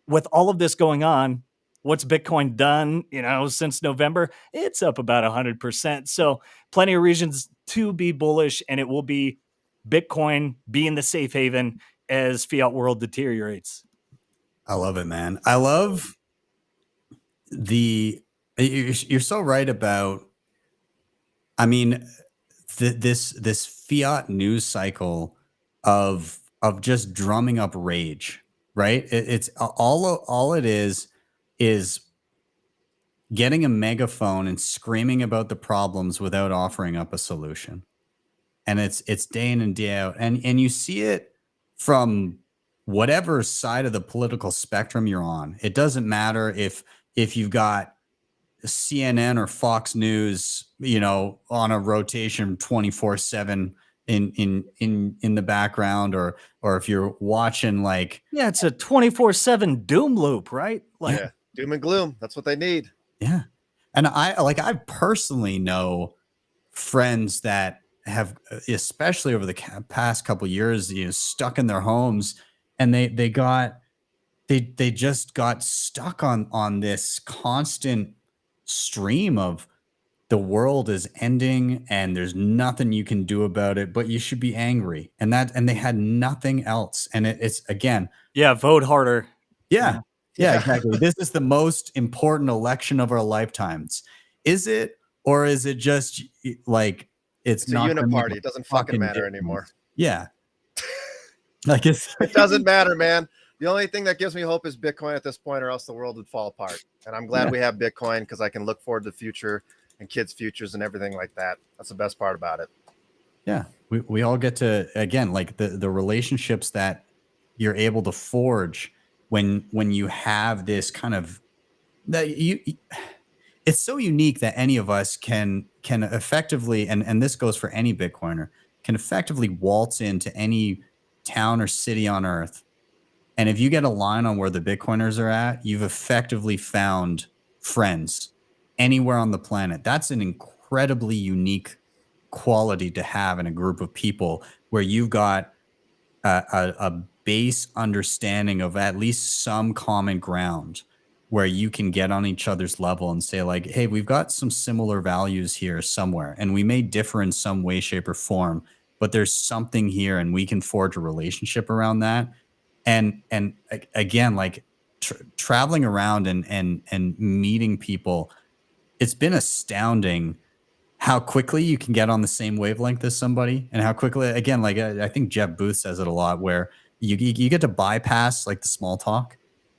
with all of this going on, what's Bitcoin done, since November? It's up about 100%. So plenty of reasons to be bullish, and it will be Bitcoin being the safe haven as fiat world deteriorates.
I love it, man. I love you're so right about, this fiat news cycle of just drumming up rage, right? It's all it is getting a megaphone and screaming about the problems without offering up a solution. And it's day in and day out. And you see it from whatever side of the political spectrum you're on. It doesn't matter if you've got CNN or Fox News, you know, on a rotation 24/7 in the background, or if you're watching like,
Yeah, it's a 24/7 doom loop, right? Like,
Yeah, doom and gloom. That's what they need.
yeah. And I personally know friends that have, especially over the past couple years, you know, stuck in their homes, and they just got stuck on this constant stream of the world is ending and there's nothing you can do about it, but you should be angry. And they had nothing else. And it's again,
yeah, vote harder.
yeah,
Yeah.
exactly. This is the most important election of our lifetimes. Is it, or is it just like it's
It's a
not gonna make
uniparty.
a
It doesn't fucking matter
difference?
anymore.
Yeah. Like
It doesn't matter, man. The only thing that gives me hope is Bitcoin at this point, or else the world would fall apart. And I'm glad
Yeah.
we have Bitcoin because I can look forward to the future and kids' futures and everything like that. That's the best part about it.
Yeah, we all get to, again, like the relationships that you're able to forge when you have this kind of, that you it's so unique that any of us can effectively, and this goes for any Bitcoiner, can effectively waltz into any town or city on earth, and if you get a line on where the Bitcoiners are at, you've effectively found friends anywhere on the planet. That's an incredibly unique quality to have in a group of people, where you've got a base understanding of at least some common ground, where you can get on each other's level and say like, hey, we've got some similar values here somewhere, and we may differ in some way, shape, or form, but there's something here and we can forge a relationship around that. And again, like traveling around and meeting people, it's been astounding how quickly you can get on the same wavelength as somebody, and how quickly, again, like I think Jeff Booth says it a lot, where you get to bypass like the small talk,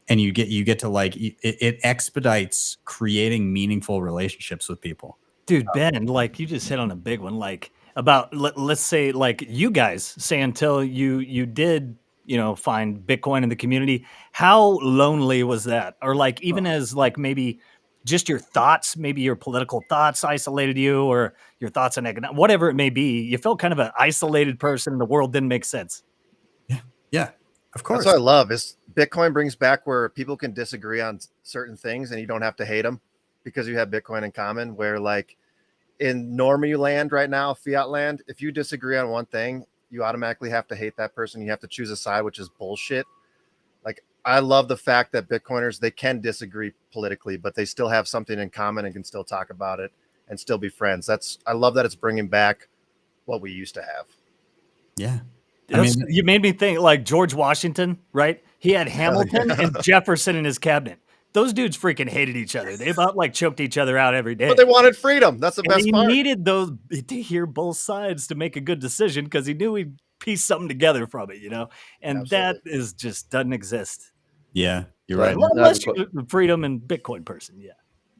and you get to like, it expedites creating meaningful relationships with people.
Dude, Ben, like you just hit on a big one. Like about let's say like you guys say until you did, you know, find Bitcoin in the community, how lonely was that? Or like even as like maybe just your thoughts, maybe your political thoughts isolated you, or your thoughts on economic, whatever it may be, you felt kind of an isolated person and the world didn't make sense.
Yeah, of course.
That's what I love is Bitcoin brings back where people can disagree on certain things and you don't have to hate them because you have Bitcoin in common. Where like in normie land right now, fiat land, if you disagree on one thing, you automatically have to hate that person. You have to choose a side, which is bullshit. Like I love the fact that Bitcoiners, they can disagree politically, but they still have something in common and can still talk about it and still be friends. I love that it's bringing back what we used to have.
Yeah. I mean,
You made me think like George Washington, right? He had Hamilton and Jefferson in his cabinet. Those dudes freaking hated each other. They about like choked each other out every day.
But they wanted freedom. That's the
And
best
he
part.
needed those to hear both sides to make a good decision because he knew he'd piece something together from it, you know? And
Absolutely.
that is just doesn't exist.
yeah, you're
So
right.
Unless you're a freedom and Bitcoin person, yeah.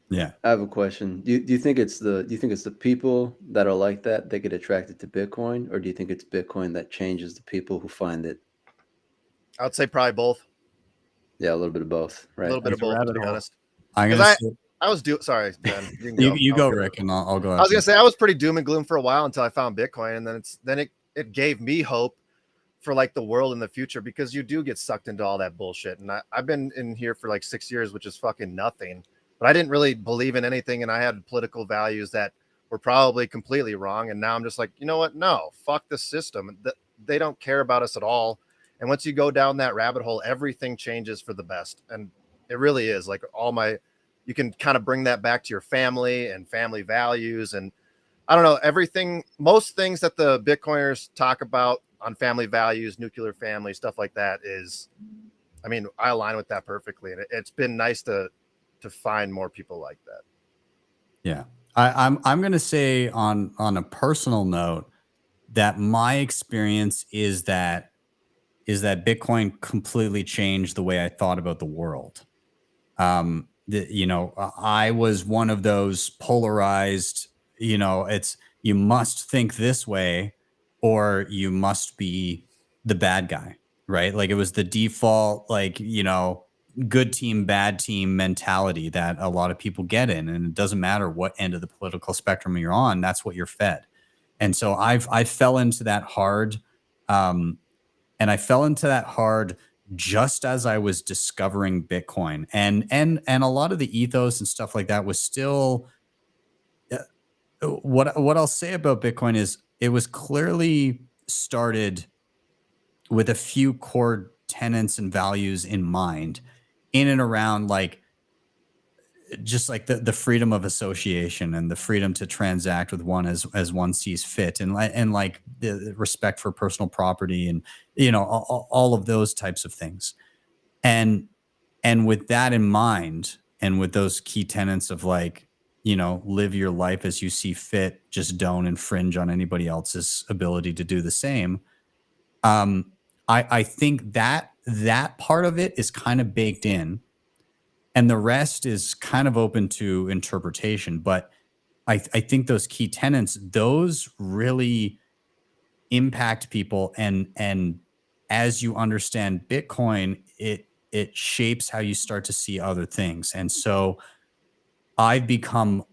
Yeah.
I have a question. Do you think it's the people that are like that get attracted to Bitcoin, or do you think it's Bitcoin that changes the people who find it?
I would say probably both.
Yeah, a little bit of both,
A
right?
little bit of both, to be honest.
I'm
'Cause
gonna
I-
say,
I was sorry, Ben.
you go,
I'll
Rick, and I'll go.
I was
after.
gonna say I was pretty doom and gloom for a while until I found Bitcoin, and then it gave me hope for like the world in the future, because you do get sucked into all that bullshit. And I've been in here for like 6 years, which is fucking nothing. But I didn't really believe in anything, and I had political values that were probably completely wrong. And now I'm just like, you know what? No, fuck the system. They don't care about us at all. And once you go down that rabbit hole, everything changes for the best. And it really is like you can kind of bring that back to your family and family values. And I don't know, most things that the Bitcoiners talk about on family values, nuclear family, stuff like that I align with that perfectly. And it's been nice to find more people like that.
Yeah. I'm gonna say on a personal note that my experience is that Bitcoin completely changed the way I thought about the world. I was one of those polarized, it's, you must think this way or you must be the bad guy, right? Like it was the default, like, good team, bad team mentality that a lot of people get in, and it doesn't matter what end of the political spectrum you're on. That's what you're fed. And so I fell into that hard, and I fell into that hard just as I was discovering Bitcoin, and a lot of the ethos and stuff like that was still. What I'll say about Bitcoin is it was clearly started with a few core tenets and values in mind, in and around like just like the freedom of association and the freedom to transact with one as one sees fit, and like the respect for personal property, and all of those types of things, and with that in mind, and with those key tenets of like, live your life as you see fit, just don't infringe on anybody else's ability to do the same. I think that part of it is kind of baked in, and the rest is kind of open to interpretation. But I think those key tenets, those really impact people. And as you understand Bitcoin, it shapes how you start to see other things. And so I've become,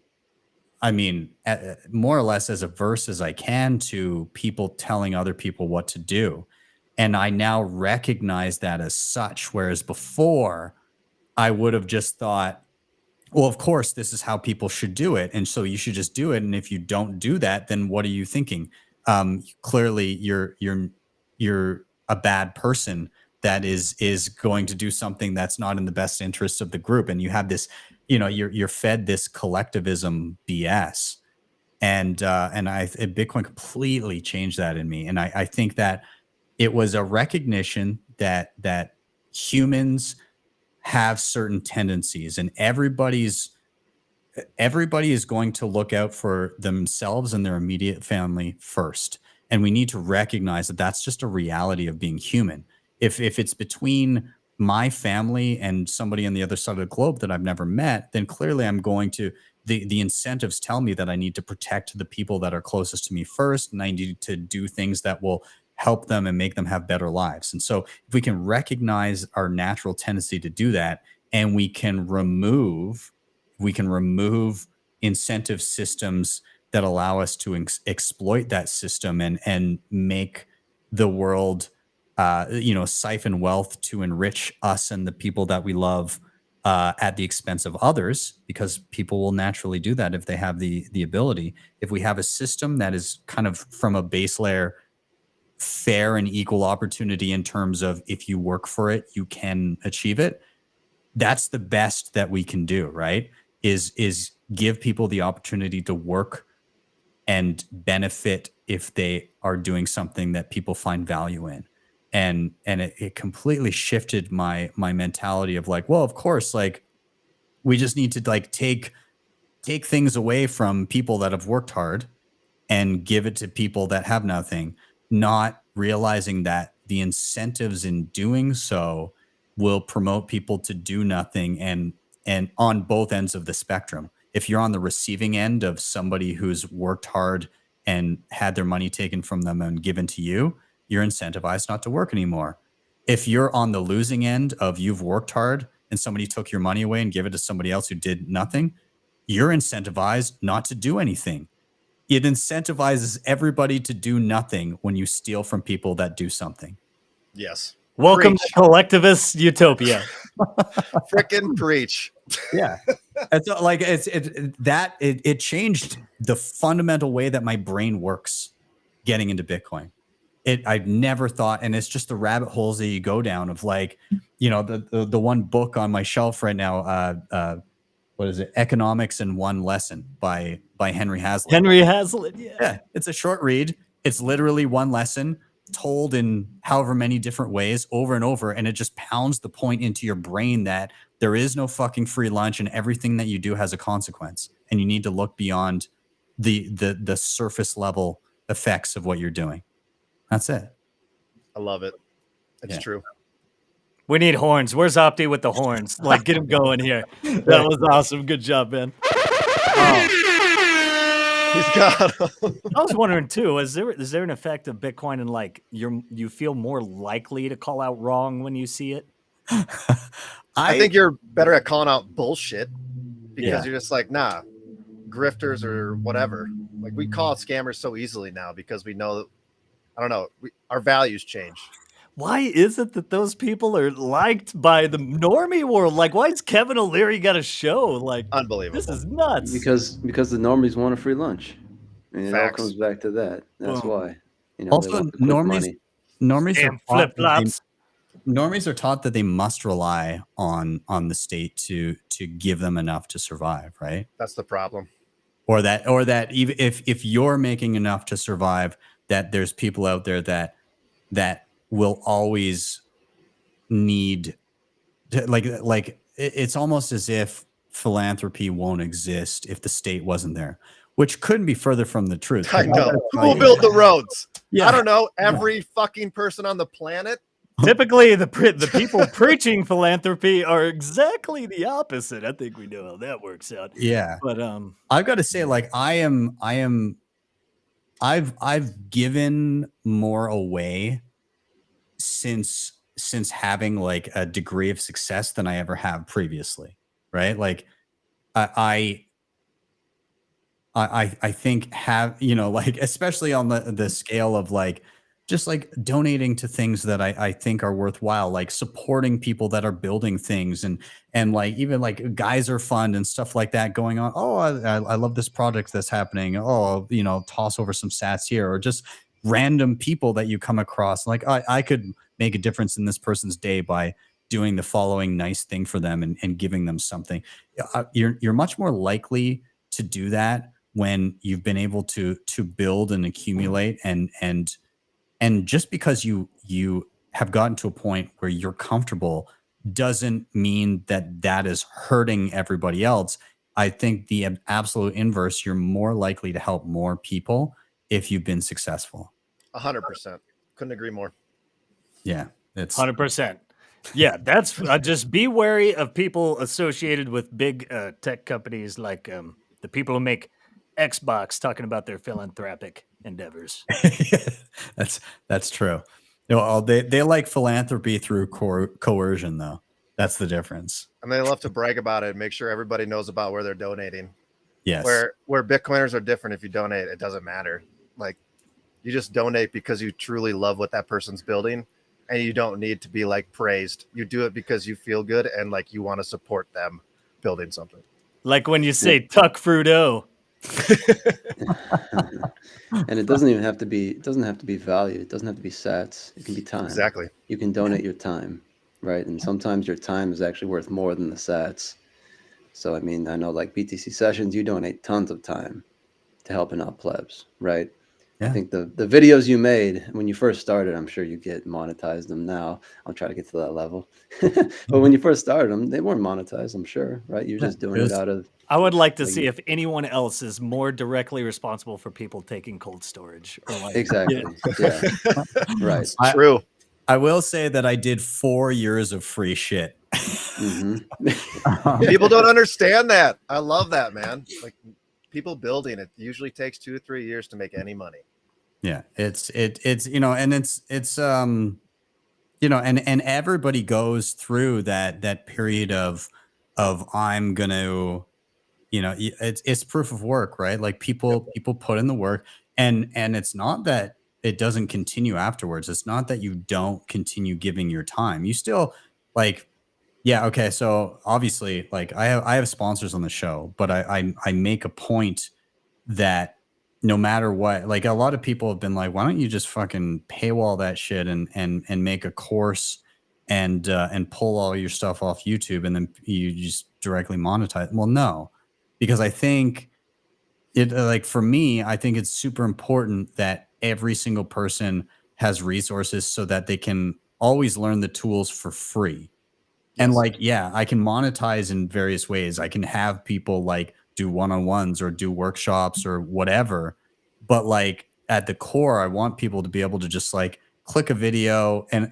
more or less as averse as I can to people telling other people what to do. And I now recognize that as such. Whereas before, I would have just thought, well, of course, this is how people should do it, and so you should just do it. And if you don't do that, then what are you thinking? Clearly, you're a bad person that is going to do something that's not in the best interest of the group. And you have this, you're fed this collectivism BS, and Bitcoin completely changed that in me. And I think that it was a recognition that humans have certain tendencies, and everybody is going to look out for themselves and their immediate family first. And we need to recognize that that's just a reality of being human. If it's between my family and somebody on the other side of the globe that I've never met, then clearly I'm going to, the incentives tell me that I need to protect the people that are closest to me first, and I need to do things that will help them and make them have better lives. And so if we can recognize our natural tendency to do that, and we can remove incentive systems that allow us to exploit that system and make the world, siphon wealth to enrich us and the people that we love at the expense of others, because people will naturally do that if they have the ability. If we have a system that is kind of from a base layer fair and equal opportunity in terms of if you work for it, you can achieve it. That's the best that we can do, right? Is give people the opportunity to work and benefit if they are doing something that people find value in. And it completely shifted my mentality of like, well, of course, like we just need to like take things away from people that have worked hard and give it to people that have nothing, not realizing that the incentives in doing so will promote people to do nothing, and on both ends of the spectrum. If you're on the receiving end of somebody who's worked hard and had their money taken from them and given to you, you're incentivized not to work anymore. If you're on the losing end of you've worked hard and somebody took your money away and gave it to somebody else who did nothing, you're incentivized not to do anything. It incentivizes everybody to do nothing when you steal from people that do something.
Yes.
Welcome
Preach.
to collectivist utopia.
Frickin' preach.
Yeah. It's like it changed the fundamental way that my brain works getting into Bitcoin. I've never thought, and it's just the rabbit holes that you go down of like, the one book on my shelf right now, what is it? Economics in One Lesson by Henry Hazlitt.
Henry Hazlitt, yeah.
Yeah, it's a short read. It's literally one lesson told in however many different ways over and over, and it just pounds the point into your brain that there is no fucking free lunch, and everything that you do has a consequence, and you need to look beyond the surface level effects of what you're doing. That's it.
I love it. It's true.
We need horns. Where's Opti with the horns? Like, get him going here. That was awesome. Good job, man.
He's got him.
I was wondering too, is there an effect of Bitcoin in like you feel more likely to call out wrong when you see it?
I think you're better at calling out bullshit because
Yeah.
you're just like, nah, grifters or whatever. Like we call out scammers so easily now because we know that, I don't know, our values change.
Why is it that those people are liked by the normie world? Like, why is Kevin O'Leary got a show? Like,
Unbelievable.
this is nuts.
Because the normies want a free lunch. And it all
Facts.
comes back to that. That's
Boom.
why. You know, they
Also,
want the quick money.
normies
Damn
are taught that
flip-flops.
normies are taught that they must rely on the state to give them enough to survive, right?
That's the problem.
Or that even if you're making enough to survive, that there's people out there that will always need to, like it's almost as if philanthropy won't exist if the state wasn't there, which couldn't be further from the truth.
I know. Who will build the roads?
Yeah.
I don't know. Every fucking person on the planet.
Typically, the people preaching philanthropy are exactly the opposite. I think we know how that works out.
Yeah.
But
I've got to say, like, I've given more away since having like a degree of success than I ever have previously, right? Like I think like, especially on the scale of like just like donating to things that I think are worthwhile, like supporting people that are building things and like even like Geyser Fund and stuff like that going on. Oh, I love this project that's happening. Oh, toss over some sats here, or just random people that you come across. Like I could make a difference in this person's day by doing the following nice thing for them and giving them something. You're much more likely to do that when you've been able to build and accumulate and just because you have gotten to a point where you're comfortable doesn't mean that is hurting everybody else. I think the absolute inverse, you're more likely to help more people if you've been successful.
100%. Couldn't agree more.
Yeah, it's
100%. Yeah, that's just be wary of people associated with big tech companies like the people who make Xbox talking about their philanthropic endeavors.
that's true. They like philanthropy through coercion, though. That's the difference.
And they love to brag about it and make sure everybody knows about where they're donating.
Yes.
Where Bitcoiners are different. If you donate, it doesn't matter. Like you just donate because you truly love what that person's building, and you don't need to be like praised. You do it because you feel good and like you want to support them building something.
Like when you say tuck Fruito.
And it doesn't even have to be. It doesn't have to be value. It doesn't have to be sats. It can be time.
Exactly.
You can donate your time, right? And sometimes your time is actually worth more than the sats. So I mean, I know like BTC sessions, you donate tons of time to helping out plebs, right?
Yeah.
I think the videos you made when you first started, I'm sure you get monetized them now. I'll try to get to that level. But when you first started them, they weren't monetized, I'm sure, right? You're just doing it out of.
I would like to see if anyone else is more directly responsible for people taking cold storage. Or like,
Exactly. Yeah. Right.
True.
I will say that I did 4 years of free shit.
Mm-hmm.
People don't understand that. I love that, man. Like people building it usually takes 2 to 3 years to make any money.
Yeah, it's and it's and everybody goes through that period of I'm gonna, it's proof of work, right? Like people put in the work, and it's not that it doesn't continue afterwards. It's not that you don't continue giving your time. You still like, yeah, okay. So obviously, like I have sponsors on the show, but I make a point that no matter what, like a lot of people have been like, why don't you just fucking paywall that shit and make a course and pull all your stuff off YouTube and then you just directly monetize? Well, no, because I think it, like for me, I think it's super important that every single person has resources so that they can always learn the tools for free. And like, yeah, I can monetize in various ways. I can have people like do one-on-ones or do workshops or whatever. But like at the core, I want people to be able to just like click a video and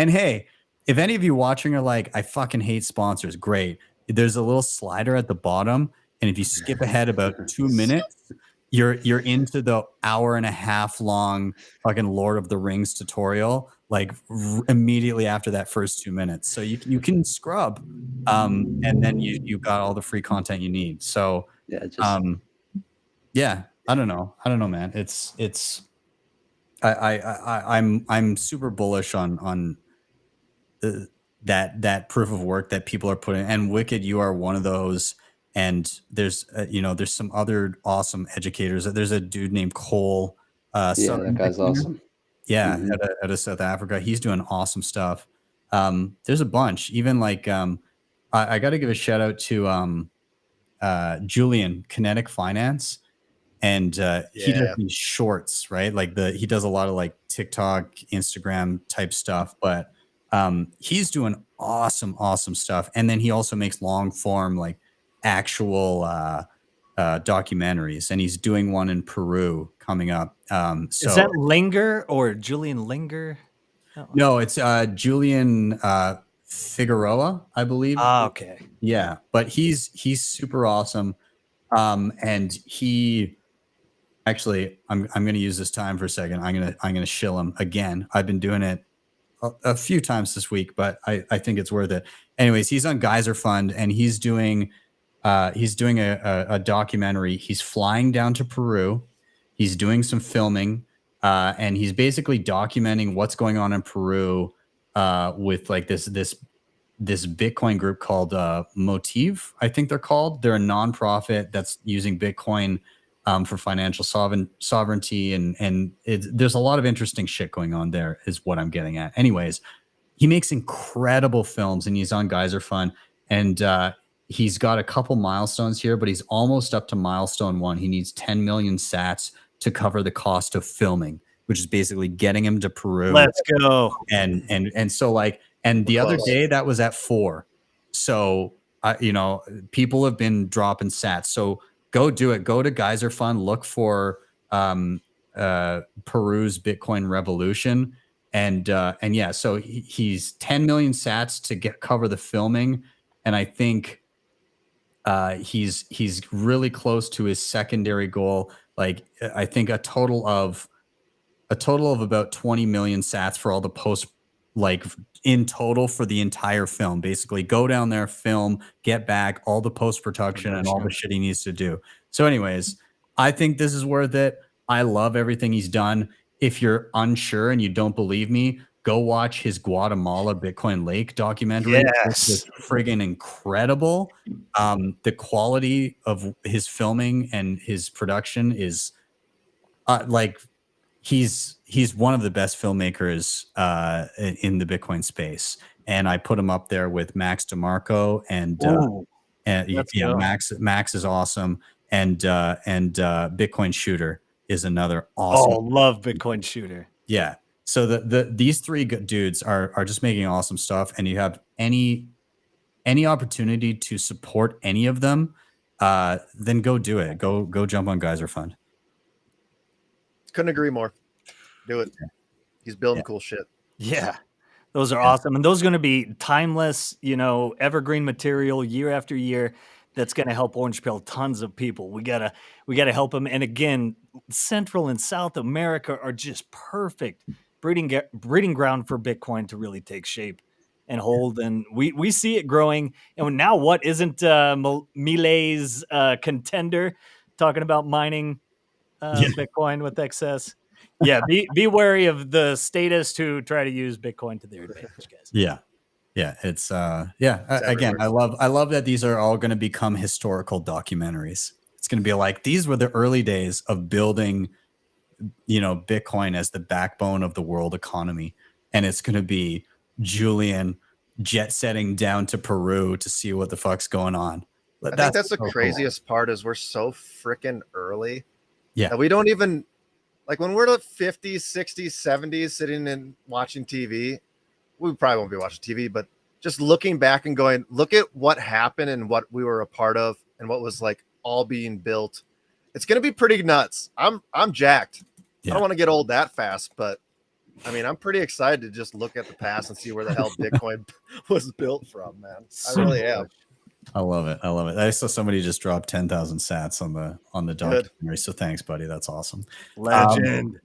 hey, if any of you watching are like, I fucking hate sponsors, great. There's a little slider at the bottom. And if you skip ahead about 2 minutes, you're into the hour and a half long fucking Lord of the Rings tutorial like immediately after that first 2 minutes. So you can scrub, and then you got all the free content you need. So
Yeah, just
yeah, I don't know, man. I'm super bullish on that proof of work that people are putting. And Wicked, you are one of those. And there's there's some other awesome educators. There's a dude named Cole.
yeah,
Southern
that guy's
Bitcoiner.
awesome.
Yeah,
Mhm.
out of South Africa. He's doing awesome stuff. There's a bunch. Even like I got to give a shout out to Julian, Kinetic Finance. And he does
Yeah.
these shorts, right? Like he does a lot of like TikTok, Instagram type stuff, but he's doing awesome stuff. And then he also makes long form, like actual documentaries, and he's doing one in Peru coming up.
Is
So
that Linger or Julian Linger?
no, it's Julian Figueroa, I believe.
Ah, okay.
Yeah, but he's super awesome. And he actually, I'm going to use this time for a second. I'm going to shill him again. I've been doing it a few times this week, but I think it's worth it. Anyways, he's on Geyser Fund, and he's doing a documentary. He's flying down to Peru. He's doing some filming, and he's basically documenting what's going on in Peru with like this Bitcoin group called Motiv, I think they're called. They're a nonprofit that's using Bitcoin for financial sovereignty, and there's a lot of interesting shit going on there, is what I'm getting at. Anyways, he makes incredible films, and he's on Geyser Fund, and he's got a couple milestones here, but he's almost up to milestone 1. He needs 10 million sats to cover the cost of filming, which is basically getting him to Peru.
Let's go.
And so like, and the other day that was at 4. So people have been dropping sats. So go do it. Go to Geyser Fund, look for Peru's Bitcoin revolution. And yeah, so he's 10 million sats to cover the filming. And I think he's really close to his secondary goal. Like I think a total of about 20 million sats for all the post, like in total for the entire film. Basically go down there, film, get back all the post-production and all the shit he needs to do. So anyways, I think this is worth it. I love everything he's done. If you're unsure and you don't believe me, go watch his Guatemala Bitcoin Lake documentary.
Yes.
It's friggin' incredible. The quality of his filming and his production is like he's one of the best filmmakers in the Bitcoin space, and I put him up there with Max DeMarco and yeah, Max is awesome, and Bitcoin Shooter is another awesome.
Oh, love Bitcoin Shooter.
Yeah. So these three dudes are just making awesome stuff, and you have any opportunity to support any of them, then go do it. Go jump on Geyser Fund.
Couldn't agree more. Do it. He's building cool shit.
Yeah. Those are awesome. And those are going to be timeless, evergreen material year after year. That's going to help Orange Pill tons of people. We gotta help them. And again, Central and South America are just perfect breeding ground for Bitcoin to really take shape and hold. And we see it growing. And now what isn't Milei's contender talking about mining Bitcoin with excess? Yeah, be wary of the statists who try to use Bitcoin to their advantage, guys.
Yeah. Yeah, it's again, I love that these are all going to become historical documentaries. It's going to be like, these were the early days of building, Bitcoin as the backbone of the world economy. And it's going to be Julian jet setting down to Peru to see what the fuck's going on.
I think that's the craziest part is we're so freaking early.
Yeah.
That we don't even, like when we're the 50s, 60s, 70s sitting and watching TV, we probably won't be watching TV, but just looking back and going, look at what happened and what we were a part of and what was like all being built. It's going to be pretty nuts. I'm jacked.
Yeah.
I don't want to get old that fast, but I mean, I'm pretty excited to just look at the past and see where the hell Bitcoin was built from, man. I really am.
I love it. I love it. I saw somebody just drop 10,000 sats on the documentary. So thanks, buddy. That's awesome.
Legend.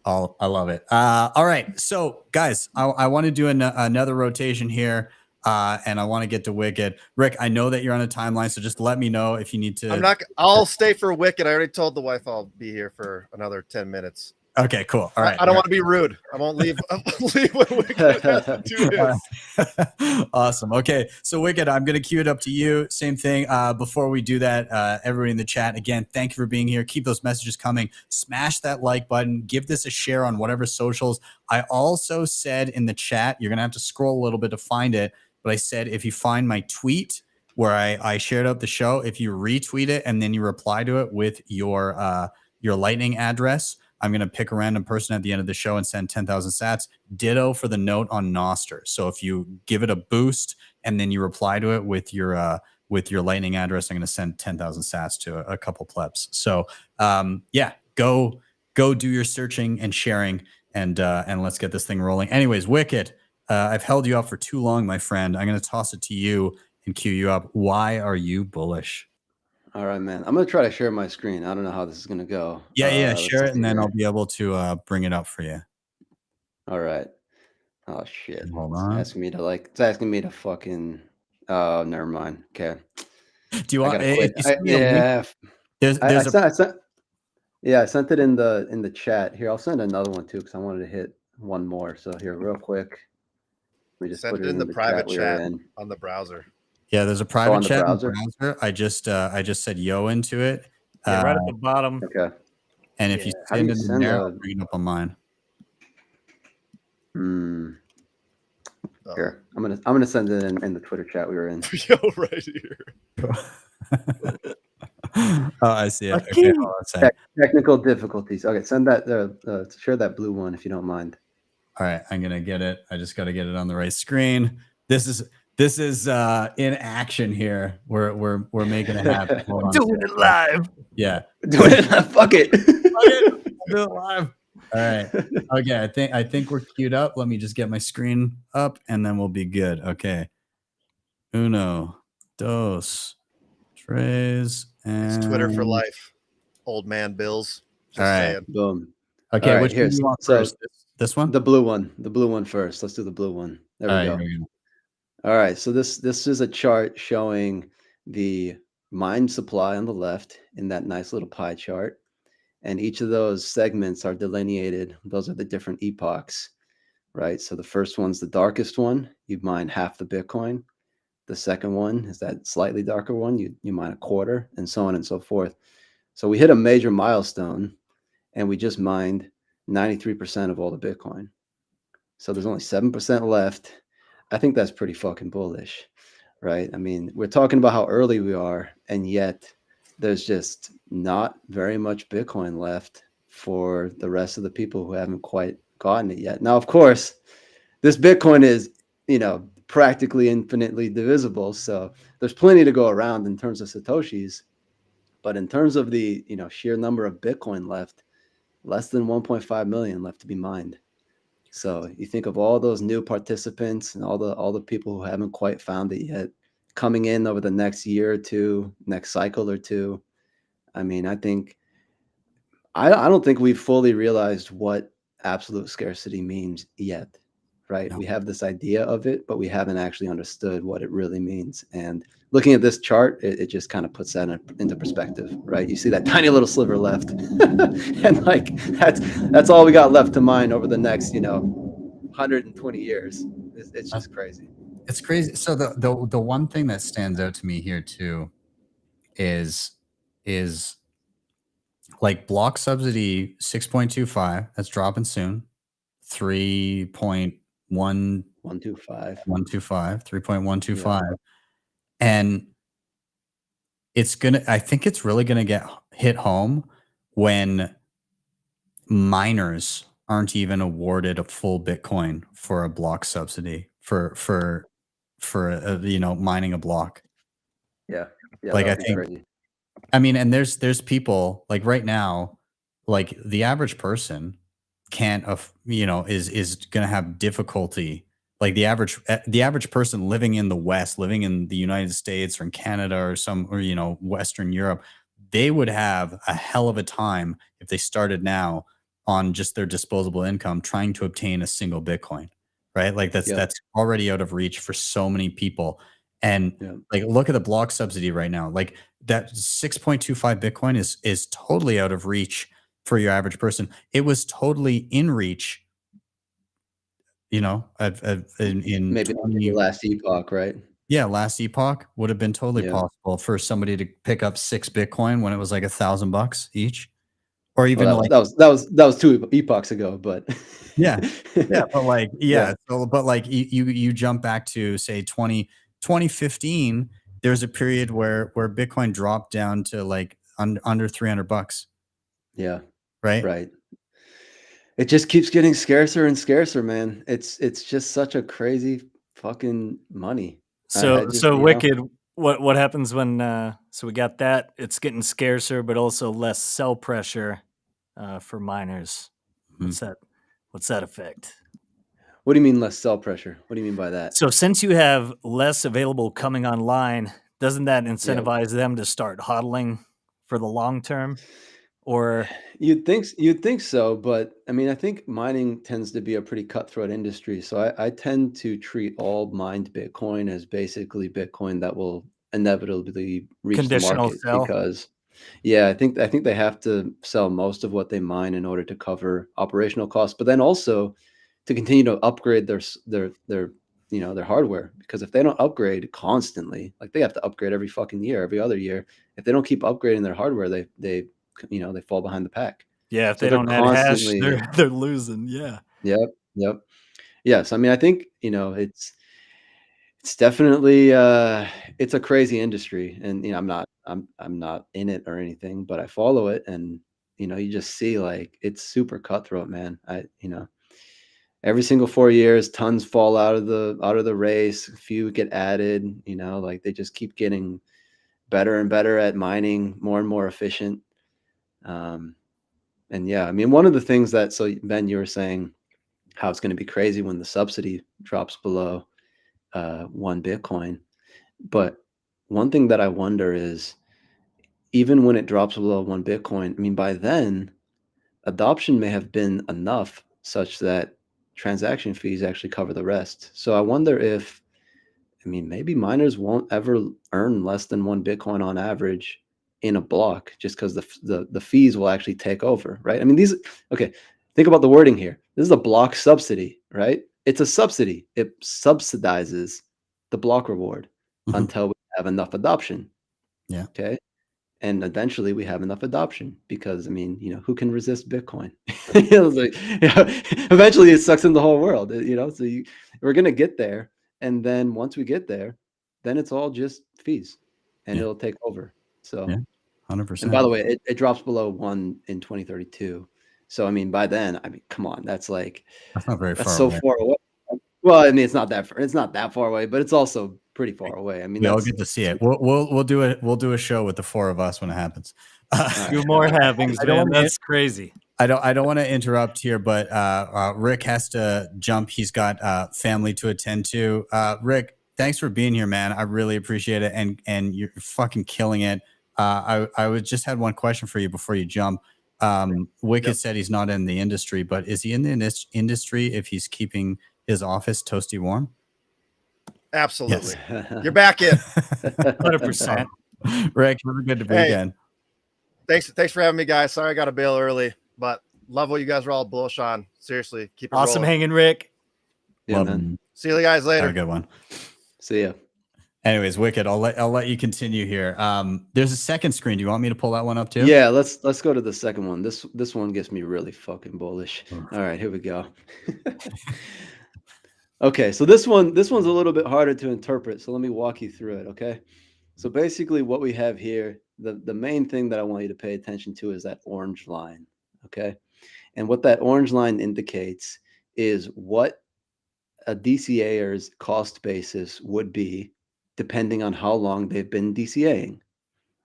I love it. All right. So guys, I want to do another rotation here. And I want to get to Wicked. Rick, I know that you're on a timeline, so just let me know if you need to.
I'll stay for Wicked. I already told the wife I'll be here for another 10 minutes.
Okay, cool. All right.
I don't want to be rude. I won't leave. I won't leave when Wicked has to do this.
Awesome. Okay, so Wicked, I'm going to cue it up to you. Same thing. Before we do that, everybody in the chat, again, thank you for being here. Keep those messages coming. Smash that like button. Give this a share on whatever socials. I also said in the chat, you're going to have to scroll a little bit to find it, but I said if you find my tweet where I shared out the show, if you retweet it and then you reply to it with your Lightning address, I'm going to pick a random person at the end of the show and send 10,000 sats. Ditto for the note on Nostr. So if you give it a boost and then you reply to it with your Lightning address, I'm going to send 10,000 sats to a couple plebs. So yeah, go do your searching and sharing, and let's get this thing rolling. Anyways, Wicked, I've held you up for too long, my friend. I'm going to toss it to you and cue you up. Why are you bullish?
All right, man. I'm going to try to share my screen. I don't know how this is going to go.
Yeah, share it, and then I'll be able to bring it up for you.
All right. Oh, shit.
Hold on.
It's asking me to fucking... Oh, never mind. Okay.
Do you want...
Yeah. I sent it in the chat. Here, I'll send another one, too, because I wanted to hit one more. So here, real quick. We just
send it in the private chat on the browser.
Yeah, there's a private chat in the browser. I just said yo into it.
Yeah, right at the bottom.
Okay.
And if you send it in there, I'll bring it up on mine.
Here, I'm gonna send it in the Twitter chat we were in.
Yo, right here.
Oh, I see it. Okay,
technical difficulties. Okay, send that. Share that blue one if you don't mind.
All right, I'm gonna get it. I just got to get it on the right screen. This is in action here. We're making it happen.
Doing it live.
Yeah,
doing it live. Fuck it.
Do it live. All right. Okay. I think we're queued up. Let me just get my screen up, and then we'll be good. Okay. Uno, dos, tres, and
it's Twitter for life. Old man Bills.
All right.
Saying.
Boom.
Okay. Which one do you want first? This one?
The blue one. The blue one first. Let's do the blue one. There we go. All right. So this is a chart showing the mine supply on the left in that nice little pie chart. And each of those segments are delineated. Those are the different epochs, right? So the first one's the darkest one. You mine half the Bitcoin. The second one is that slightly darker one. You mine a quarter, and so on and so forth. So we hit a major milestone, and we just mined 93% of all the Bitcoin. So there's only 7% left. I think that's pretty fucking bullish, right? I mean, we're talking about how early we are, and yet there's just not very much Bitcoin left for the rest of the people who haven't quite gotten it yet. Now, of course, this Bitcoin is, practically infinitely divisible. So there's plenty to go around in terms of Satoshis. But in terms of the, sheer number of Bitcoin left, less than 1.5 million left to be mined. So you think of all those new participants and all the people who haven't quite found it yet, coming in over the next year or two, next cycle or two. I mean, I don't think we've fully realized what absolute scarcity means yet, right? No. We have this idea of it, but we haven't actually understood what it really means. And looking at this chart, it just kind of puts that into perspective, right? You see that tiny little sliver left, and like that's all we got left to mine over the next, 120 years. It's just crazy.
It's crazy. So the one thing that stands out to me here too is like block subsidy 6.25. That's dropping soon. 3.125. 3.125. Yeah. And I think it's really gonna get hit home when miners aren't even awarded a full Bitcoin for a block subsidy for mining a block.
Yeah.
Like I think crazy. I mean, and there's people like right now, like the average person can't is gonna have difficulty like the average person living in the West, living in the United States or in Canada or you know, Western Europe, they would have a hell of a time if they started now on just their disposable income trying to obtain a single Bitcoin, right? Like
Yeah.
that's already out of reach for so many people. And
Yeah.
like look at the block subsidy right now. Like that 6.25 Bitcoin is totally out of reach for your average person. It was totally in reach, you know, in
Maybe not the
20,
last epoch, right?
yeah, last epoch would have been totally
Yeah.
possible for somebody to pick up 6 Bitcoin when it was like $1,000 each, or even
Well,
like,
that was 2 epochs ago, but
yeah, yeah, but like,
Yeah.
yeah, so, but like you jump back to say 2015, there's a period where Bitcoin dropped down to like under $300,
Yeah.
right?
Right. It just keeps getting scarcer and scarcer, man. It's just such a crazy fucking money. I
So
just,
so
you know,
Wicked, what happens when so we got that, it's getting scarcer but also less sell pressure for miners.
Mhm.
What's that effect?
what do you mean less sell pressure? What do you mean by that?
So since you have less available coming online, doesn't that
Yeah.
incentivize them to start hodling for the long term? Or
You'd think so, but I mean, I think mining tends to be a pretty cutthroat industry. So I tend to treat all mined Bitcoin as basically Bitcoin that will inevitably reach the
conditional
market
sell?
because yeah, I think they have to sell most of what they mine in order to cover operational costs, but then also to continue to upgrade their you know, their hardware, because if they don't upgrade constantly, like they have to upgrade every fucking year, every other year, if they don't keep upgrading their hardware, they you know, they fall behind the pack.
Yeah, if
So
they
they're
don't add hash,
constantly
they're losing. Yeah.
yep, yep. Yes, I mean, I think, you know, it's definitely it's a crazy industry, and you know, I'm not in it or anything, but I follow it, and you know, you just see like it's super cutthroat, man. You know, every single 4 years, tons fall out of the race, a few get added, you know, like they just keep getting better and better at mining, more and more efficient. Um, and yeah, I mean, one of the things that, so Ben, you were saying how it's going to be crazy when the subsidy drops below 1 Bitcoin. But one thing that I wonder is, even when it drops below 1 Bitcoin, I mean, by then, adoption may have been enough such that transaction fees actually cover the rest. So I wonder if, I mean, maybe miners won't ever earn less than 1 Bitcoin on average in a block, just because the fees will actually take over, right? I mean, okay, think about the wording here. This is a block subsidy, right? It's a subsidy. It subsidizes the block reward
Mhm.
until we have enough adoption.
Yeah.
Okay. And eventually we have enough adoption because, I mean, you know, who can resist Bitcoin? It's like, you know, eventually it sucks in the whole world, you know, so we're going to get there. And then once we get there, then it's all just fees and
Yeah.
it'll take over. So,
Yeah.
and
100%.
by the way, it drops below 1 in 2032. So, I mean, by then, I mean, come on, that's
That's not very
that's
far
so
away.
far away. Well, I mean, it's not that far away, but it's also pretty far away. I mean,
We all
that's
get to see it. We'll do a show with the 4 of us when it happens.
Few more havings,
I don't
man.
wanna
That's crazy.
I don't want to interrupt here, but Rick has to jump. He's got family to attend to. Rick, thanks for being here, man. I really appreciate it, and you're fucking killing it. I would just had one question for you before you jump. Wicked said he's not in the industry, but is he in the industry if he's keeping his office toasty warm?
Absolutely.
Yes.
You're back in.
100%.
Rick, have a good
Hey.
weekend.
Thanks for having me, guys. Sorry I got to bail early, but love what you guys are all bullish on. Seriously, keep it
Awesome
rolling.
hanging, Rick.
Yeah,
Love
man.
him.
See you guys
Have
later.
a good one.
See ya.
Anyways, Wicked, I'll let you continue here. There's a second screen. Do you want me to pull that one up too?
Yeah, let's go to the second one. This one gets me really fucking bullish. All right, here we go. Okay, so this one's a little bit harder to interpret. So let me walk you through it. Okay, so basically what we have here, the main thing that I want you to pay attention to is that orange line. Okay, and what that orange line indicates is what a DCAer's cost basis would be depending on how long they've been DCAing.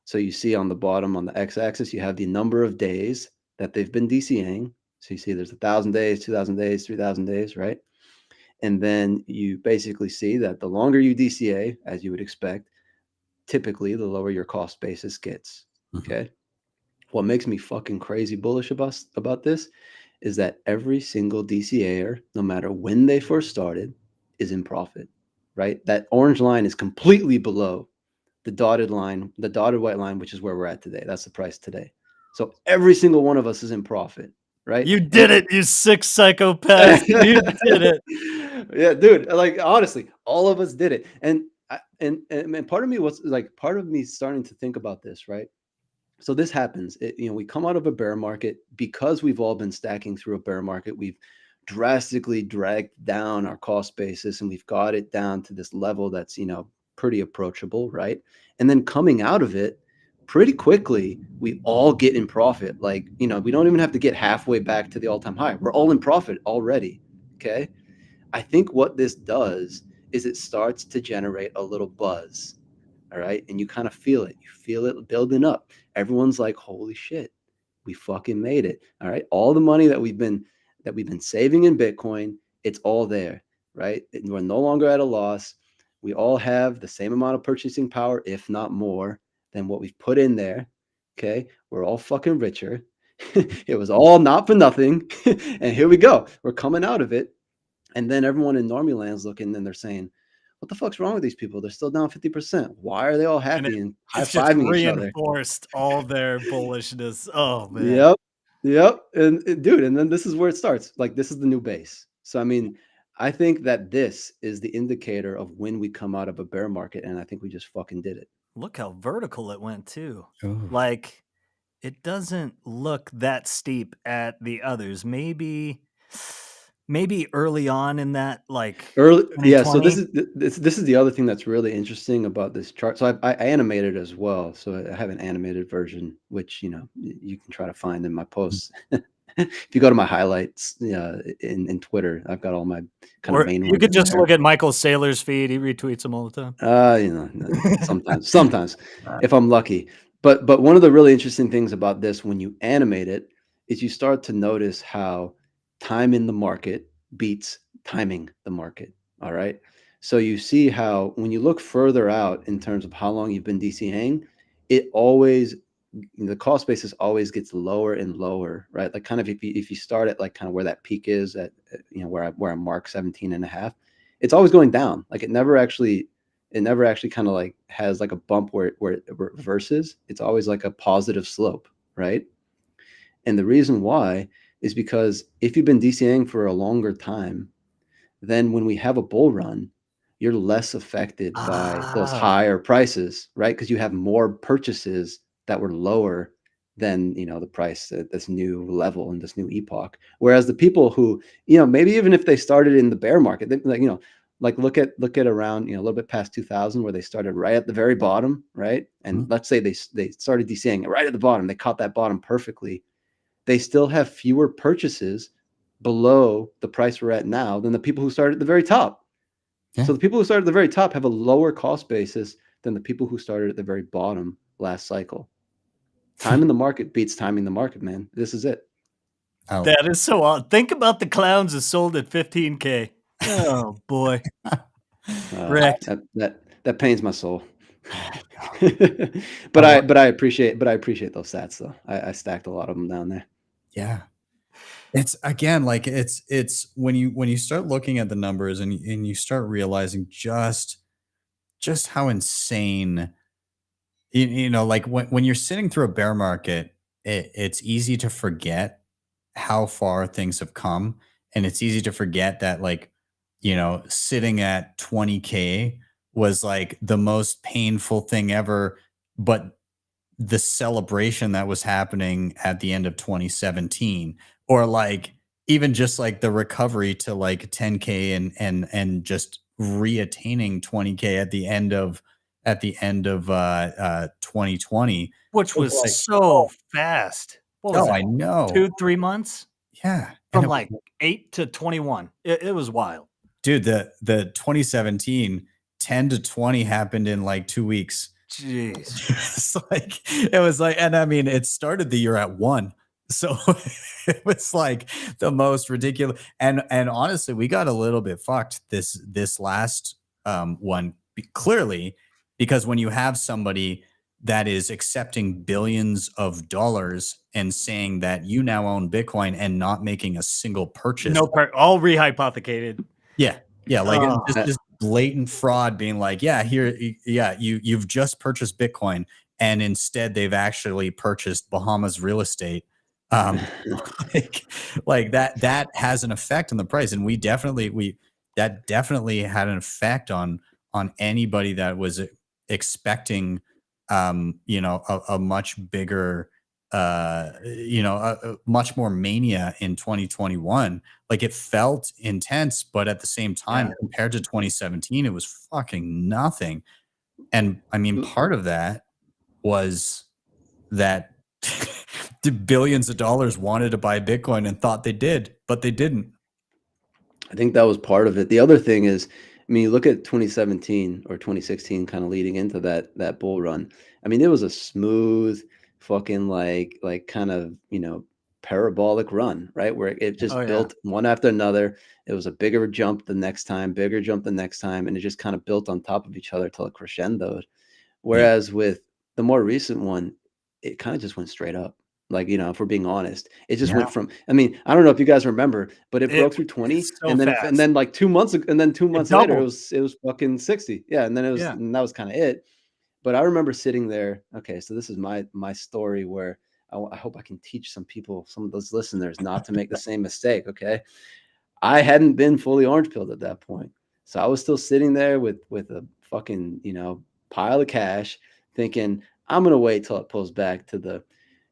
So you see on the bottom on the x-axis, you have the number of days that they've been DCAing. So you see there's 1,000 days, 2,000 days, 3,000 days, right? And then you basically see that the longer you DCA, as you would expect, typically the lower your cost basis gets. Okay. What makes me fucking crazy bullish about this is that every single DCAer, no matter when they first started, is in profit, right? That orange line is completely below the dotted line, the dotted white line, which is where we're at today. That's the price today. So every single one of us is in profit, right?
You did it, you sick psychopaths. You did it.
Yeah, dude. Like honestly, all of us did it. And part of me was like, part of me starting to think about this, right? So this happens. We come out of a bear market because we've all been stacking through a bear market. We've drastically dragged down our cost basis, and we've got it down to this level that's pretty approachable, right? And then coming out of it, pretty quickly, we all get in profit. Like, we don't even have to get halfway back to the all-time high. We're all in profit already. Okay. I think what this does is it starts to generate a little buzz. All right. And you kind of feel it. You feel it building up. Everyone's like, holy shit, we fucking made it. All right. All the money that we've been saving in Bitcoin, it's all there. Right. And we're no longer at a loss. We all have the same amount of purchasing power, if not more, than what we've put in there. Okay. We're all fucking richer. It was all not for nothing. And here we go. We're coming out of it. And then everyone in Normie Land's looking and they're saying, what the fuck's wrong with these people? They're still down 50%. Why are they all happy and high-fiving each other?
Reinforced all their bullishness. Oh man.
Yep. And dude, and then this is where it starts. Like, this is the new base. So I mean, I think that this is the indicator of when we come out of a bear market, and I think we just fucking did it.
Look how vertical it went too.
Ooh.
Like, it doesn't look that steep at the others. Maybe early on in that, like
Early, yeah. So
2020.
this is the other thing that's really interesting about this chart. So I animated as well. So I have an animated version, which you can try to find in my posts. If you go to my highlights in Twitter, I've got all my kind of main ones.
You could
in
just
there.
look at Michael Saylor's feed. He retweets them all the time.
Sometimes if I'm lucky. But one of the really interesting things about this, when you animate it, is you start to notice how time in the market beats timing the market. All right. So you see how when you look further out in terms of how long you've been DCAing, the cost basis always gets lower and lower, right? Like kind of if you start at like kind of where that peak is at, where I mark 17.5, it's always going down. Like it never actually kind of like has like a bump where it reverses. It's always like a positive slope, right? And the reason why is because if you've been DCAing for a longer time, then when we have a bull run, you're less affected by those higher prices, right? Because you have more purchases that were lower than the price at this new level and this new epoch. Whereas the people who maybe even if they started in the bear market, like look at around a little bit past 2000 where they started right at the very bottom, right? And let's say they started DCAing right at the bottom, they caught that bottom perfectly. They still have fewer purchases below the price we're at now than the people who started at the very top. Yeah. So the people who started at the very top have a lower cost basis than the people who started at the very bottom last cycle. Time in the market beats timing the market, man. This is it.
Oh. That is so odd. Think about the clowns that sold at 15K. Oh boy. Wrecked.
That pains my soul. but I appreciate those stats though. I stacked a lot of them down there.
Yeah. It's again like it's when you start looking at the numbers and you start realizing just how insane like when you're sitting through a bear market, it's easy to forget how far things have come, and it's easy to forget that like sitting at 20K was like the most painful thing ever, but the celebration that was happening at the end of 2017, or like even just like the recovery to like 10K and just reattaining 20K at the end of 2020,
which was like, so fast. What was it?
I know.
2-3 months.
Yeah,
from like 8 to 21. It was wild,
dude. The 2017 10 to 20 happened in like 2 weeks.
Jeez.
It was like, and I mean, it started the year at 1. So it was like the most ridiculous. And honestly, we got a little bit fucked this last one clearly, because when you have somebody that is accepting billions of dollars and saying that you now own Bitcoin and not making a single purchase.
All rehypothecated.
Yeah. Yeah. Like
Oh.
just blatant fraud, being like, yeah, here, yeah, you've just purchased Bitcoin, and instead they've actually purchased Bahamas real estate. Like that has an effect on the price. And that definitely had an effect on anybody that was expecting a much bigger a much more mania in 2021. Like, it felt intense, but at the same time, compared to 2017, it was fucking nothing. And I mean, part of that was that the billions of dollars wanted to buy Bitcoin and thought they did, but they didn't.
I think that was part of it. The other thing is, I mean, you look at 2017 or 2016 kind of leading into that bull run. I mean, it was a smooth fucking like kind of, parabolic run, right? Where it just built one after another. It was a bigger jump the next time, bigger jump the next time, and it just kind of built on top of each other till it crescendoed. Whereas with the more recent one, it kind of just went straight up. Like, if we're being honest, it just went from, I mean, I don't know if you guys remember, but it broke through 20 and then like 2 months later, it was fucking 60. Yeah. And then and that was kind of it. But I remember sitting there. Okay. So this is my story where I hope I can teach some of those listeners not to make the same mistake. Okay. I hadn't been fully orange pilled at that point. So I was still sitting there with a fucking, pile of cash, thinking I'm going to wait till it pulls back to the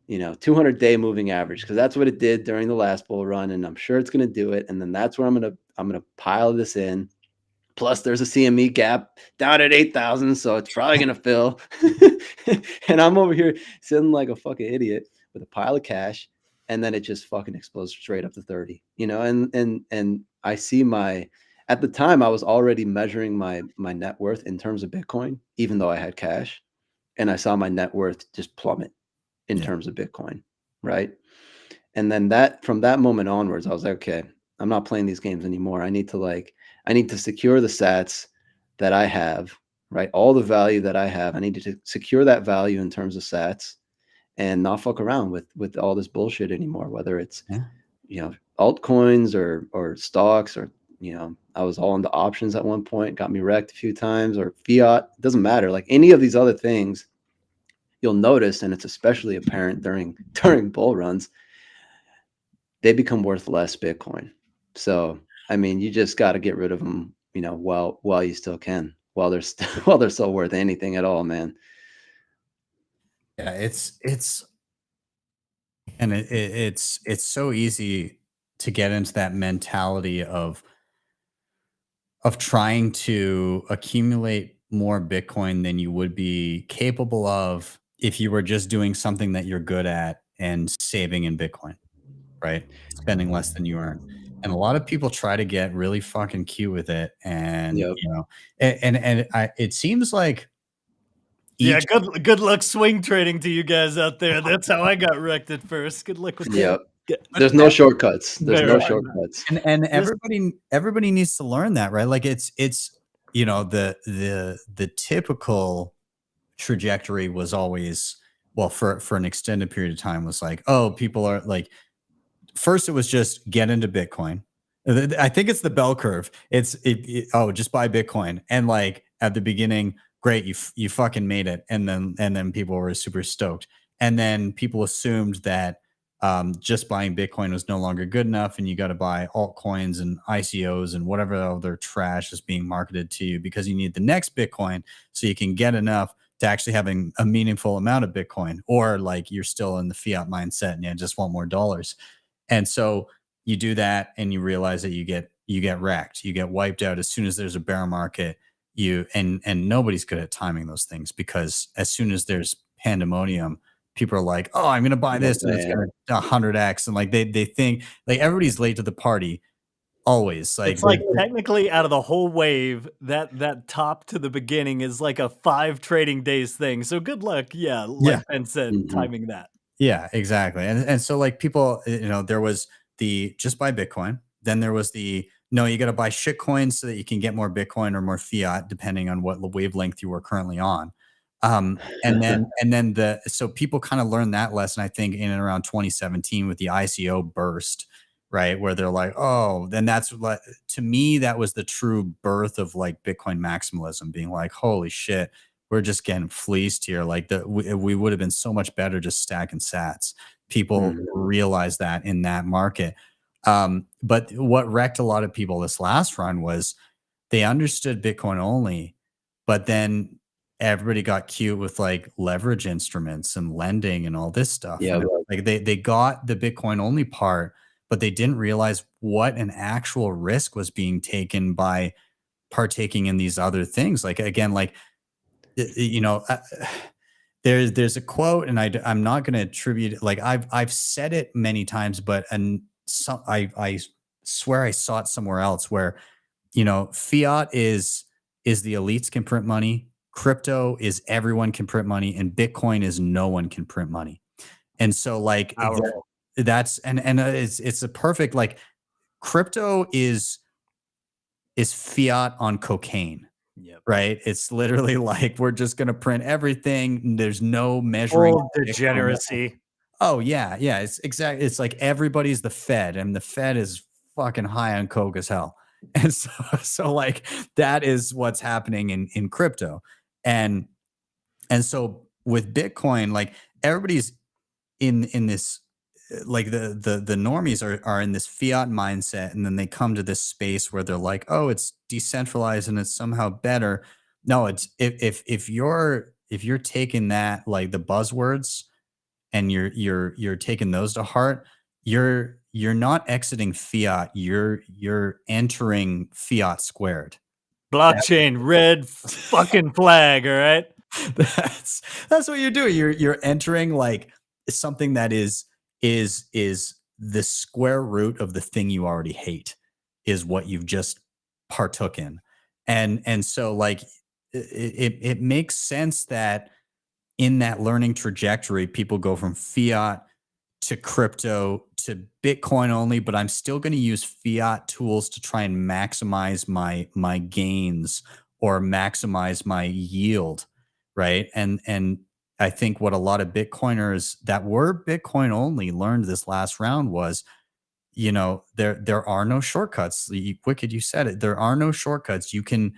200-day moving average, because that's what it did during the last bull run, and I'm sure it's going to do it. And then that's where I'm going to pile this in. Plus, there's a CME gap down at 8,000, so it's probably going to fill. And I'm over here sitting like a fucking idiot with a pile of cash, and then it just fucking explodes straight up to 30. And I see at the time I was already measuring my net worth in terms of Bitcoin, even though I had cash, and I saw my net worth just plummet in terms of Bitcoin, right? And then from that moment onwards, I was like, okay, I'm not playing these games anymore. I need to secure the sats that I have, right? All the value that I have. I need to secure that value in terms of sats and not fuck around with all this bullshit anymore, whether it's, altcoins or stocks, or, I was all into options at one point, got me wrecked a few times, or fiat. It doesn't matter. Like any of these other things, you'll notice, and it's especially apparent during bull runs, they become worth less Bitcoin. So, I mean, you just got to get rid of them, while you still can, while they're still worth anything at all, man.
Yeah, it's so easy to get into that mentality of trying to accumulate more Bitcoin than you would be capable of if you were just doing something that you're good at and saving in Bitcoin, right? Spending less than you earn. And a lot of people try to get really fucking cute with it. And, it seems like,
good luck swing trading to you guys out there. That's how I got wrecked at first. Good luck with that.
There's no shortcuts.
And everybody needs to learn that, right? Like it's the typical trajectory was always, well, for an extended period of time, was like, oh, people are like, first it was just get into Bitcoin. I think it's the bell curve. Just buy Bitcoin. And like at the beginning, great, you fucking made it. And then people were super stoked. And then people assumed that just buying Bitcoin was no longer good enough, and you got to buy altcoins and ICOs and whatever other trash is being marketed to you, because you need the next Bitcoin so you can get enough to actually having a meaningful amount of Bitcoin, or like you're still in the fiat mindset and you just want more dollars. And so you do that and you realize that you get wrecked, you get wiped out as soon as there's a bear market. And nobody's good at timing those things, because as soon as there's pandemonium, people are like, oh, I'm going to buy this and it's going to 100x. And like, they think like everybody's late to the party always. Like,
it's like technically out of the whole wave, that top to the beginning is like a 5 trading days thing. So good luck. Yeah. Like Ben said, timing that.
Yeah, exactly. And so like people, there was the just buy Bitcoin. Then there was the no, you got to buy shit coins so that you can get more Bitcoin or more fiat, depending on what wavelength you are currently on. And then so people kind of learned that lesson, I think, in and around 2017 with the ICO burst, right? Where they're like, oh, then that's what to me, that was the true birth of like Bitcoin maximalism, being like, holy shit, we're just getting fleeced here. Like we would have been so much better just stacking sats. People realize that in that market. But what wrecked a lot of people this last run was they understood Bitcoin only, but then everybody got cute with like leverage instruments and lending and all this stuff.
Yeah,
And like they got the Bitcoin only part, but they didn't realize what an actual risk was being taken by partaking in these other things. Like again, like there's a quote, and I'm not going to attribute it. Like I've said it many times, but I swear I saw it somewhere else where fiat is the elites can print money, crypto is everyone can print money, and Bitcoin is no one can print money. And so like that's it's a perfect like crypto is fiat on cocaine.
Yep.
Right. It's literally like we're just going to print everything. There's no measuring
degeneracy.
Oh yeah, yeah. It's exactly. It's like everybody's the Fed, and the Fed is fucking high on coke as hell. And so like that is what's happening in crypto, and so with Bitcoin, like everybody's in this like the normies are in this fiat mindset, and then they come to this space where they're like, oh, it's decentralized and it's somehow better. No, it's if you're taking that like the buzzwords and you're taking those to heart, you're not exiting fiat, you're entering fiat squared.
Blockchain, red fucking flag, all right?
That's what you're doing. You're entering like something that is the square root of the thing you already hate is what you've just partook in. And so like it makes sense that in that learning trajectory, people go from fiat to crypto to Bitcoin only, but I'm still going to use fiat tools to try and maximize my gains or maximize my yield, right? And I think what a lot of Bitcoiners that were Bitcoin only learned this last round was, there are no shortcuts. Wicked, you said it. There are no shortcuts. You can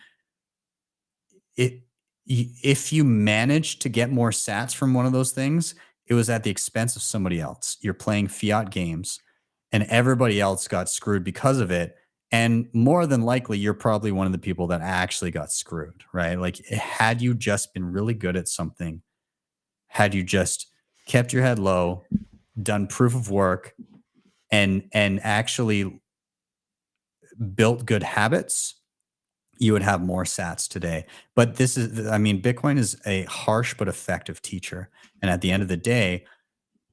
if you manage to get more sats from one of those things, it was at the expense of somebody else. You're playing fiat games, and everybody else got screwed because of it. And more than likely, you're probably one of the people that actually got screwed, right? Like, had you just been really good at something, had you just kept your head low, done proof of work, and actually built good habits, you would have more sats today. But Bitcoin is a harsh but effective teacher. And at the end of the day,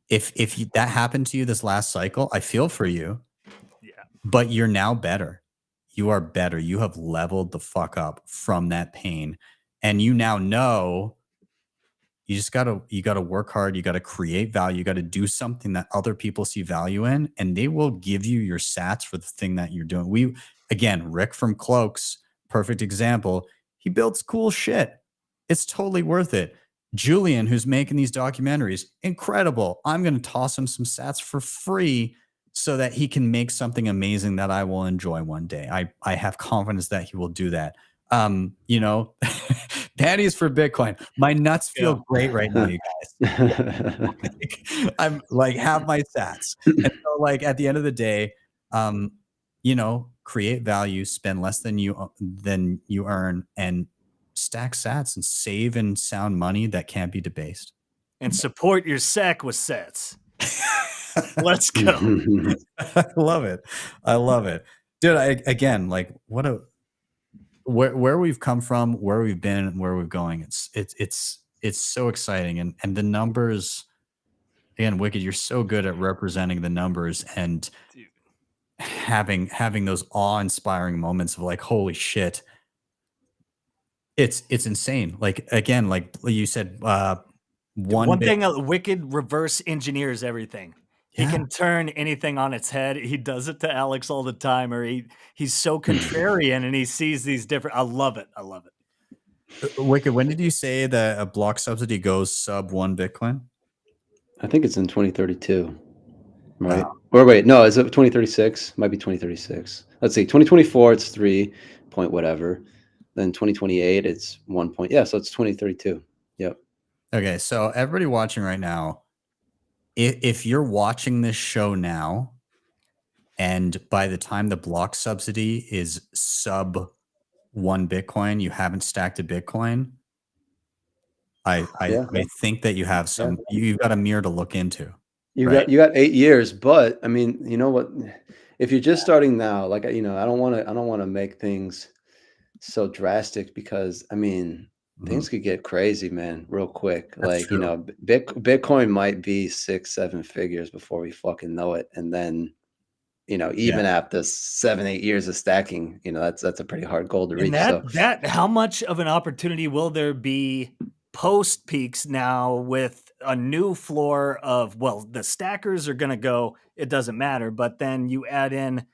if that happened to you this last cycle, I feel for you.
Yeah.
But you're now better. You are better. You have leveled the fuck up from that pain. And you now know you gotta work hard. You gotta create value. You gotta do something that other people see value in, and they will give you your sats for the thing that you're doing. Rick from Cloaks, perfect example. He builds cool shit. It's totally worth it. Julian, who's making these documentaries, incredible. I'm going to toss him some sats for free so that he can make something amazing that I will enjoy one day. I have confidence that he will do that. Panties for Bitcoin. My nuts feel great right now, you guys. I'm like, have my sats. And so like at the end of the day, create value, spend less than you earn, and stack sats and save and sound money that can't be debased.
And support your sack with sats. Let's go.
I love it. I love it. Dude, where we've come from, where we've been, and where we're going. It's so exciting. And the numbers, again, Wicked, you're so good at representing the numbers and having those awe-inspiring moments of like, holy shit. It's insane. Like, again, like you said,
One thing, Wicked reverse engineers everything. He
Yeah.
can turn anything on its head. He does it to Alex all the time, or he's so contrarian and he sees these different. I love it. I love it.
Wicked, when did you say that a block subsidy goes sub 1 Bitcoin?
I think it's in 2032, right? Or wait, no, is it 2036? Might be 2036. Let's see, 2024, it's 3 point whatever. Then 2028, it's 1 point. Yeah, so it's 2032. Yep.
Okay, so everybody watching right now, if you're watching this show now, and by the time the block subsidy is sub 1 Bitcoin, you haven't stacked a Bitcoin, I think that you have some. You've got a mirror to look into.
You got 8 years, but I mean, you know what? If you're just starting now, like, I don't want to make things so drastic, because I mean, things could get crazy, man, real quick. That's true. Bitcoin might be 6-7 figures before we fucking know it, and then even after 7-8 years of stacking, that's a pretty hard goal to reach.
That how much of an opportunity will there be post peaks now with a new floor of, well, the stackers are going to go, it doesn't matter, but then you add in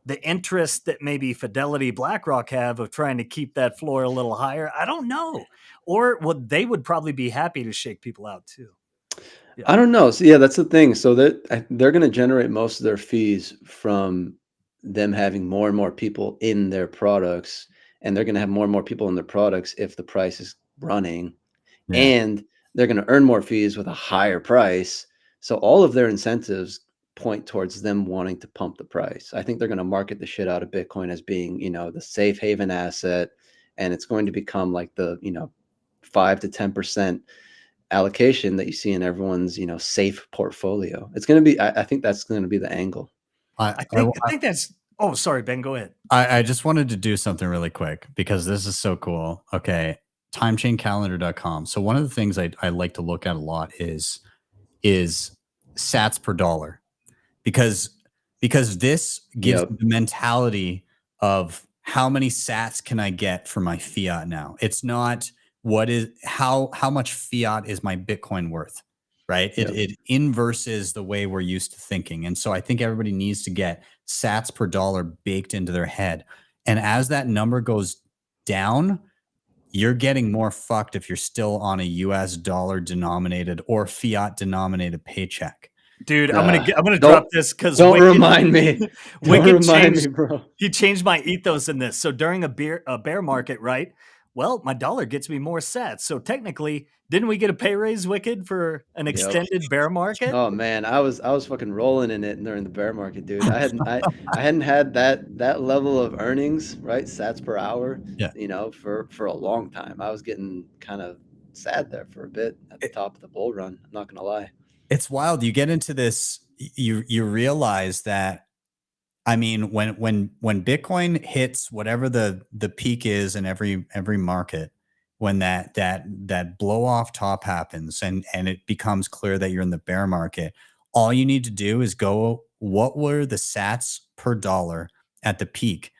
the interest that maybe Fidelity, BlackRock have of trying to keep that floor a little higher. I don't know. Or they would probably be happy to shake people out too. Yeah.
I don't know. So yeah, that's the thing. So they're going to generate most of their fees from them having more and more people in their products, and they're going to have more and more people in their products if the price is running, and they're going to earn more fees with a higher price. So all of their incentives point towards them wanting to pump the price. I think they're going to market the shit out of Bitcoin as being, the safe haven asset, and it's going to become like the, 5 to 10% allocation that you see in everyone's, safe portfolio. It's going to be, I think that's going to be the angle.
I think that's, oh, sorry, Ben, go ahead.
I just wanted to do something really quick because this is so cool. Okay. TimechainCalendar.com. So one of the things I like to look at a lot is sats per dollar, because this gives the mentality of how many sats can I get for my fiat now. It's not how much fiat is my Bitcoin worth, right? It inverses the way we're used to thinking. And so I think everybody needs to get sats per dollar baked into their head. And as that number goes down, you're getting more fucked if you're still on a US dollar denominated or fiat denominated paycheck.
Dude, I'm gonna drop this because
don't remind me. Don't remind me, bro.
He changed my ethos in this. So during a bear market, right? Well, my dollar gets me more sats. So technically, didn't we get a pay raise, Wicked, for an extended bear market?
Oh man, I was fucking rolling in it during the bear market, dude. I hadn't had that level of earnings, right? Sats per hour, for a long time. I was getting kind of sad there for a bit at the top of the bull run. I'm not gonna lie.
It's wild. You get into this, you realize that, I mean, when Bitcoin hits whatever the peak is in every market, when that blow off top happens and it becomes clear that you're in the bear market, all you need to do is go, what were the sats per dollar at the peak?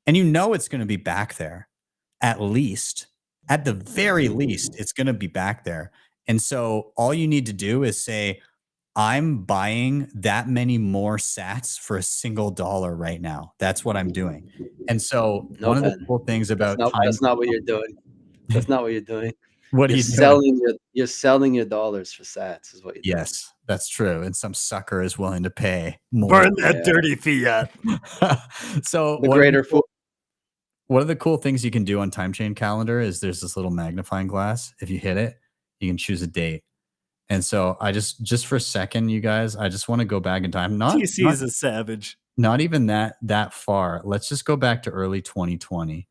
And it's going to be back there. At the very least, it's going to be back there. And so all you need to do is say, I'm buying that many more sats for a single dollar right now. That's what I'm doing. And so one of the cool things about
that's not what you're doing. That's not what you're doing.
What are you doing?
You're selling your dollars for sats is what you're doing.
Yes, that's true. And some sucker is willing to pay more.
Burn that dirty fiat.
So
the greater fool.
One of the cool things you can do on Timechain Calendar is there's this little magnifying glass. If you hit it, you can choose a date. And so I just for a second, you guys, I just want to go back in time.
TC is a savage.
Not even that far. Let's just go back to early 2020.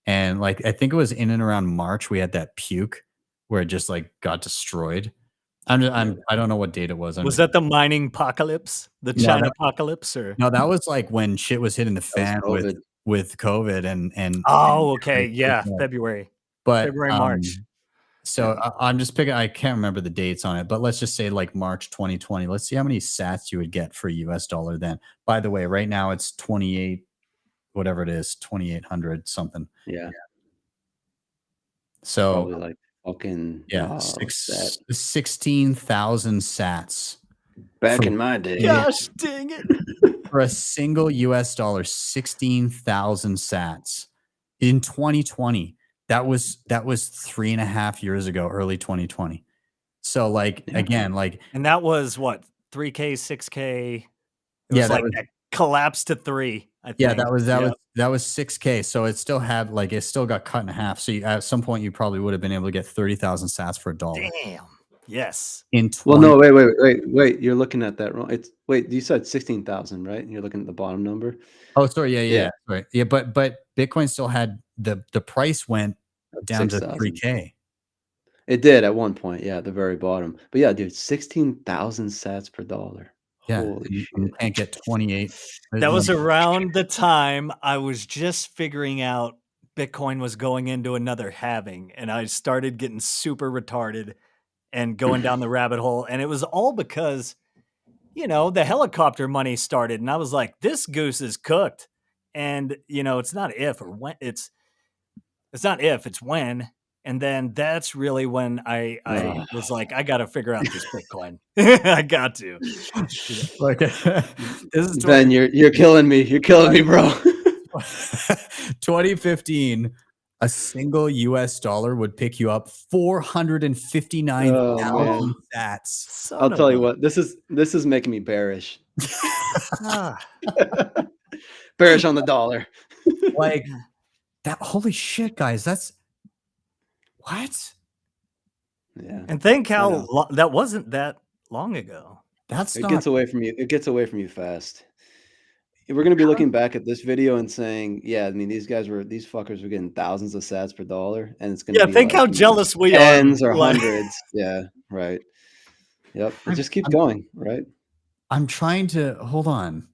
And like, I think it was in and around March, we had that puke where it just like got destroyed. I don't know what date it was.
Was that the mining apocalypse? The China apocalypse? Or
no, that was like when shit was hitting the fan with COVID and
oh, okay. Yeah. February, March.
So I'm just picking, I can't remember the dates on it, but let's just say like March 2020. Let's see how many sats you would get for US dollar then. By the way, right now it's 28, whatever it is, 2,800 something.
Yeah.
So
probably like fucking
Yeah,
that
16,000 sats
back
for,
in my day.
Gosh, dang it.
for a single US dollar, 16,000 sats in 2020. That was 3.5 years ago, early 2020. So like
Yeah.
again, like
And that was what, 3K, 6K. It
Yeah,
was
that
like
was-
that collapsed to 3, I think.
yeah, that was
Yep.
that was 6K. So it still had like it still got cut in half. So at some point you probably would have been able to get 30,000 sats for $1
Damn. Yes.
in
Well,
20.
no, wait. You're looking at that wrong. It's you said 16,000, right? You're looking at the bottom number.
Oh, sorry. Yeah,
Yeah.
right. Yeah, but Bitcoin still had the price went down to
6,000.
3K.
It did at one point, yeah, at the very bottom. But yeah, dude, 16,000 sats per dollar.
Yeah,
Holy
you
shit.
can't get 28.
That was around the time I was just figuring out Bitcoin was going into another halving, and I started getting super retarded and going down the rabbit hole. And it was all because, the helicopter money started, and I was like, this goose is cooked. And, it's not if or when, it's not if, it's when. And then that's really when I was like, I got to figure out this Bitcoin. I got to.
Like this is
Ben, you're killing me. You're killing me, bro.
2015. A single US dollar would pick you up 459,000 sats.
I'll tell you what, this is making me bearish.
Ah.
Bearish on the dollar.
Like that. Holy shit, guys. That's what?
Yeah.
And think how that wasn't that long ago.
That's
It
not
gets away from you. It gets away from you fast. We're going to be looking back at this video and saying, yeah, I mean, these fuckers were getting thousands of sats per dollar, and it's going to be
think
like,
how jealous we
tens
are.
or hundreds. Yeah, right. Yep. It just keeps going, right?
I'm trying to hold on.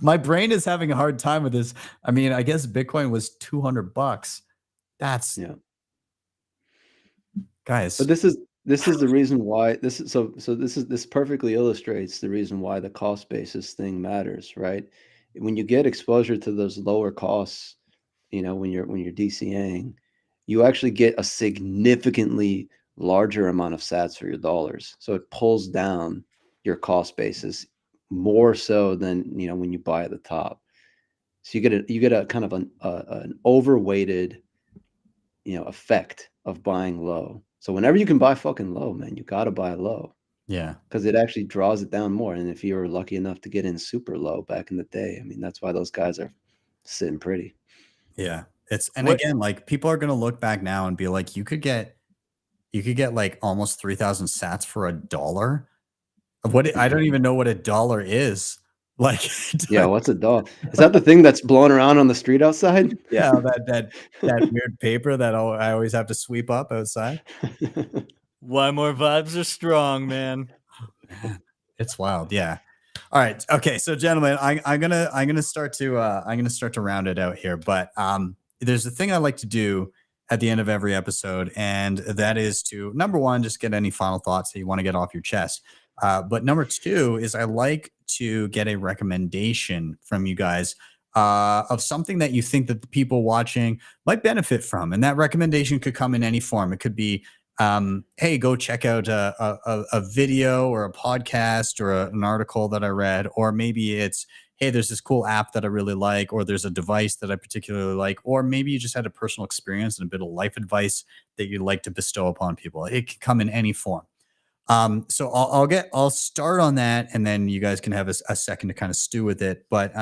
My brain is having a hard time with this. I mean, I guess Bitcoin was $200. That's guys.
But this is the reason why this perfectly illustrates the reason why the cost basis thing matters, right? When you get exposure to those lower costs, when you're DCAing, you actually get a significantly larger amount of sats for your dollars. So it pulls down your cost basis more so than when you buy at the top. So you get a kind of an overweighted effect of buying low. So whenever you can buy fucking low, man, you got to buy low.
Yeah.
Because it actually draws it down more. And if you were lucky enough to get in super low back in the day, I mean, that's why those guys are sitting pretty.
Yeah. Again, like people are going to look back now and be like, you could get like almost 3,000 sats for $1. I don't even know what $1 is. Like,
yeah, what's $1? Is that the thing that's blowing around on the street outside?
Yeah, that weird paper that I always have to sweep up outside.
Why more vibes are strong, man.
It's wild. Yeah. All right. Okay. So, gentlemen, I'm gonna start to round it out here. But there's a thing I like to do at the end of every episode, and that is to, number one, just get any final thoughts that you want to get off your chest. But number two is I like to get a recommendation from you guys of something that you think that the people watching might benefit from. And that recommendation could come in any form. It could be, hey, go check out a video or a podcast or an article that I read. Or maybe it's, hey, there's this cool app that I really like, or there's a device that I particularly like, or maybe you just had a personal experience and a bit of life advice that you'd like to bestow upon people. It can come in any form. So I'll start on that, and then you guys can have a second to kind of stew with it. But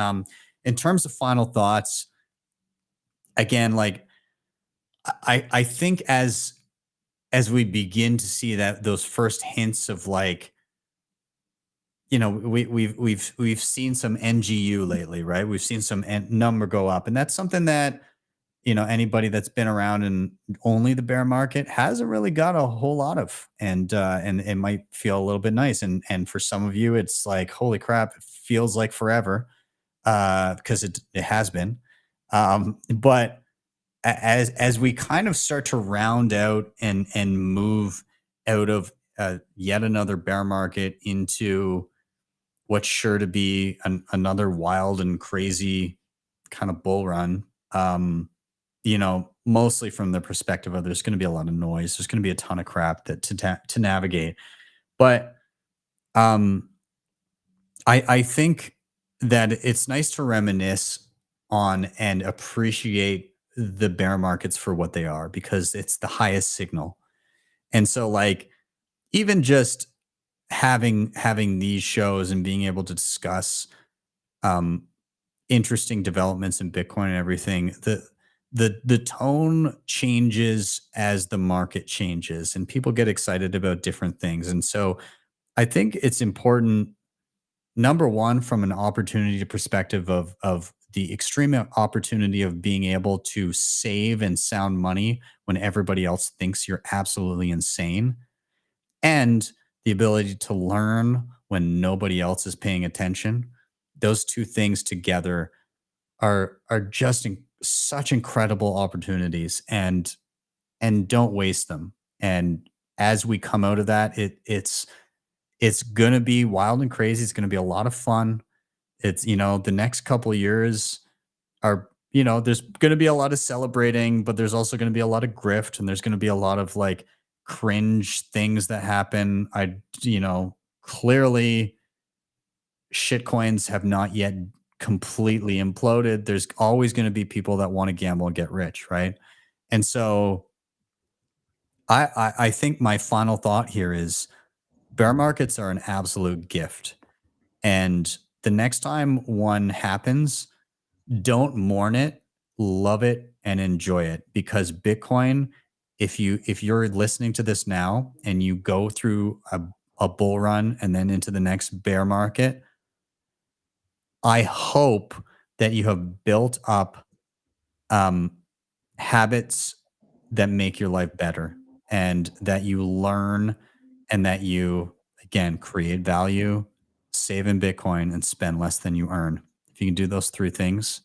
in terms of final thoughts, again, like I think as we begin to see that those first hints of like, we've seen some NGU lately, right? We've seen some number go up, and that's something that anybody that's been around in only the bear market hasn't really got a whole lot of, and it might feel a little bit nice. And for some of you, it's like, holy crap, it feels like forever, because it has been. But as we kind of start to round out and move out of yet another bear market into what's sure to be another wild and crazy kind of bull run, mostly from the perspective of there's going to be a lot of noise. There's going to be a ton of crap that to navigate. But I think that it's nice to reminisce on and appreciate the bear markets for what they are, because it's the highest signal. And so, like, even just having these shows and being able to discuss interesting developments in Bitcoin and everything, the tone changes as the market changes, and people get excited about different things. And so I think it's important, number one, from an opportunity perspective of the extreme opportunity of being able to save and sound money when everybody else thinks you're absolutely insane, and the ability to learn when nobody else is paying attention. Those two things together are just such incredible opportunities, and don't waste them. And as we come out of that, it's going to be wild and crazy. It's going to be a lot of fun. It's, the next couple of years are, there's going to be a lot of celebrating, but there's also going to be a lot of grift, and there's going to be a lot of like cringe things that happen. Clearly shitcoins have not yet completely imploded. There's always going to be people that want to gamble and get rich, right? And so I think my final thought here is bear markets are an absolute gift. And the next time one happens, don't mourn it, love it, and enjoy it. Because Bitcoin, if you're listening to this now and you go through a bull run and then into the next bear market, I hope that you have built up habits that make your life better, and that you learn, and that you, again, create value, save in Bitcoin, and spend less than you earn. If you can do those three things,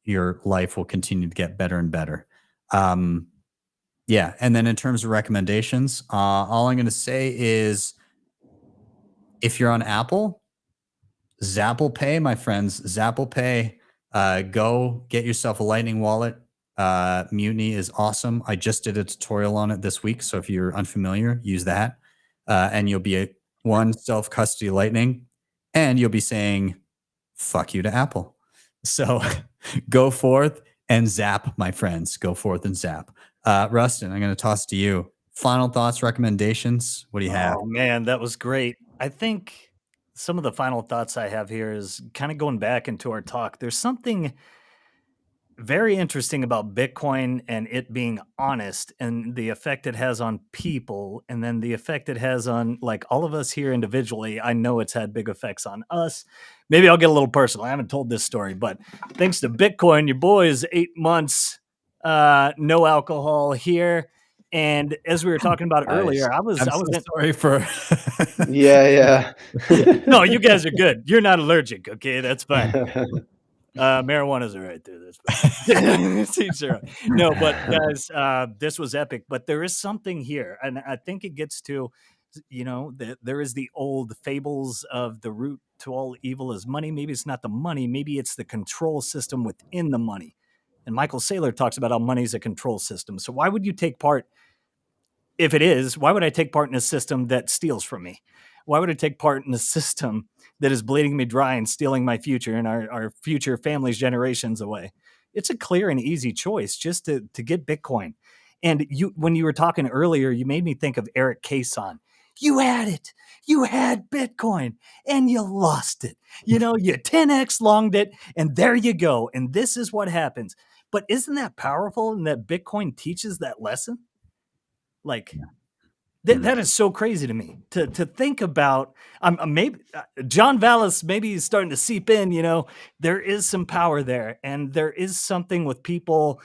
your life will continue to get better and better. Yeah. And then in terms of recommendations, all I'm going to say is, if you're on Apple, Zapple Pay, my friends, Zapple Pay, go get yourself a Lightning wallet. Mutiny is awesome. I just did a tutorial on it this week. So if you're unfamiliar, use that. And you'll be one self-custody Lightning, and you'll be saying, fuck you to Apple. So go forth and zap, my friends. Go forth and zap. Rustin, I'm going to toss to you. Final thoughts, recommendations. What do you have?
Oh man, that was great. I think some of the final thoughts I have here is kind of going back into our talk. There's something very interesting about Bitcoin and it being honest, and the effect it has on people, and then the effect it has on like all of us here individually. I know it's had big effects on us. Maybe I'll get a little personal. I haven't told this story, but thanks to Bitcoin, your boy is 8 months no alcohol here. And as we were talking about earlier, I was
sorry for
Yeah.
no, you guys are good. You're not allergic. Okay, that's fine. Marijuana's all right there. That's fine. No, but guys, this was epic. But there is something here, and I think it gets to, there is the old fables of the root to all evil is money. Maybe it's not the money. Maybe it's the control system within the money. And Michael Saylor talks about how money is a control system. So why would you take part? If it is, why would I take part in a system that steals from me? Why would I take part in a system that is bleeding me dry and stealing my future and our future families' generations away? It's a clear and easy choice just to get Bitcoin. And when you were talking earlier, you made me think of Eric Kayson. You had it. You had Bitcoin and you lost it. You 10x longed it, and there you go. And this is what happens. But isn't that powerful, and that Bitcoin teaches that lesson? Like, that is so crazy to me to think about. Maybe John Vallis, maybe he's starting to seep in. There is some power there, and there is something with people.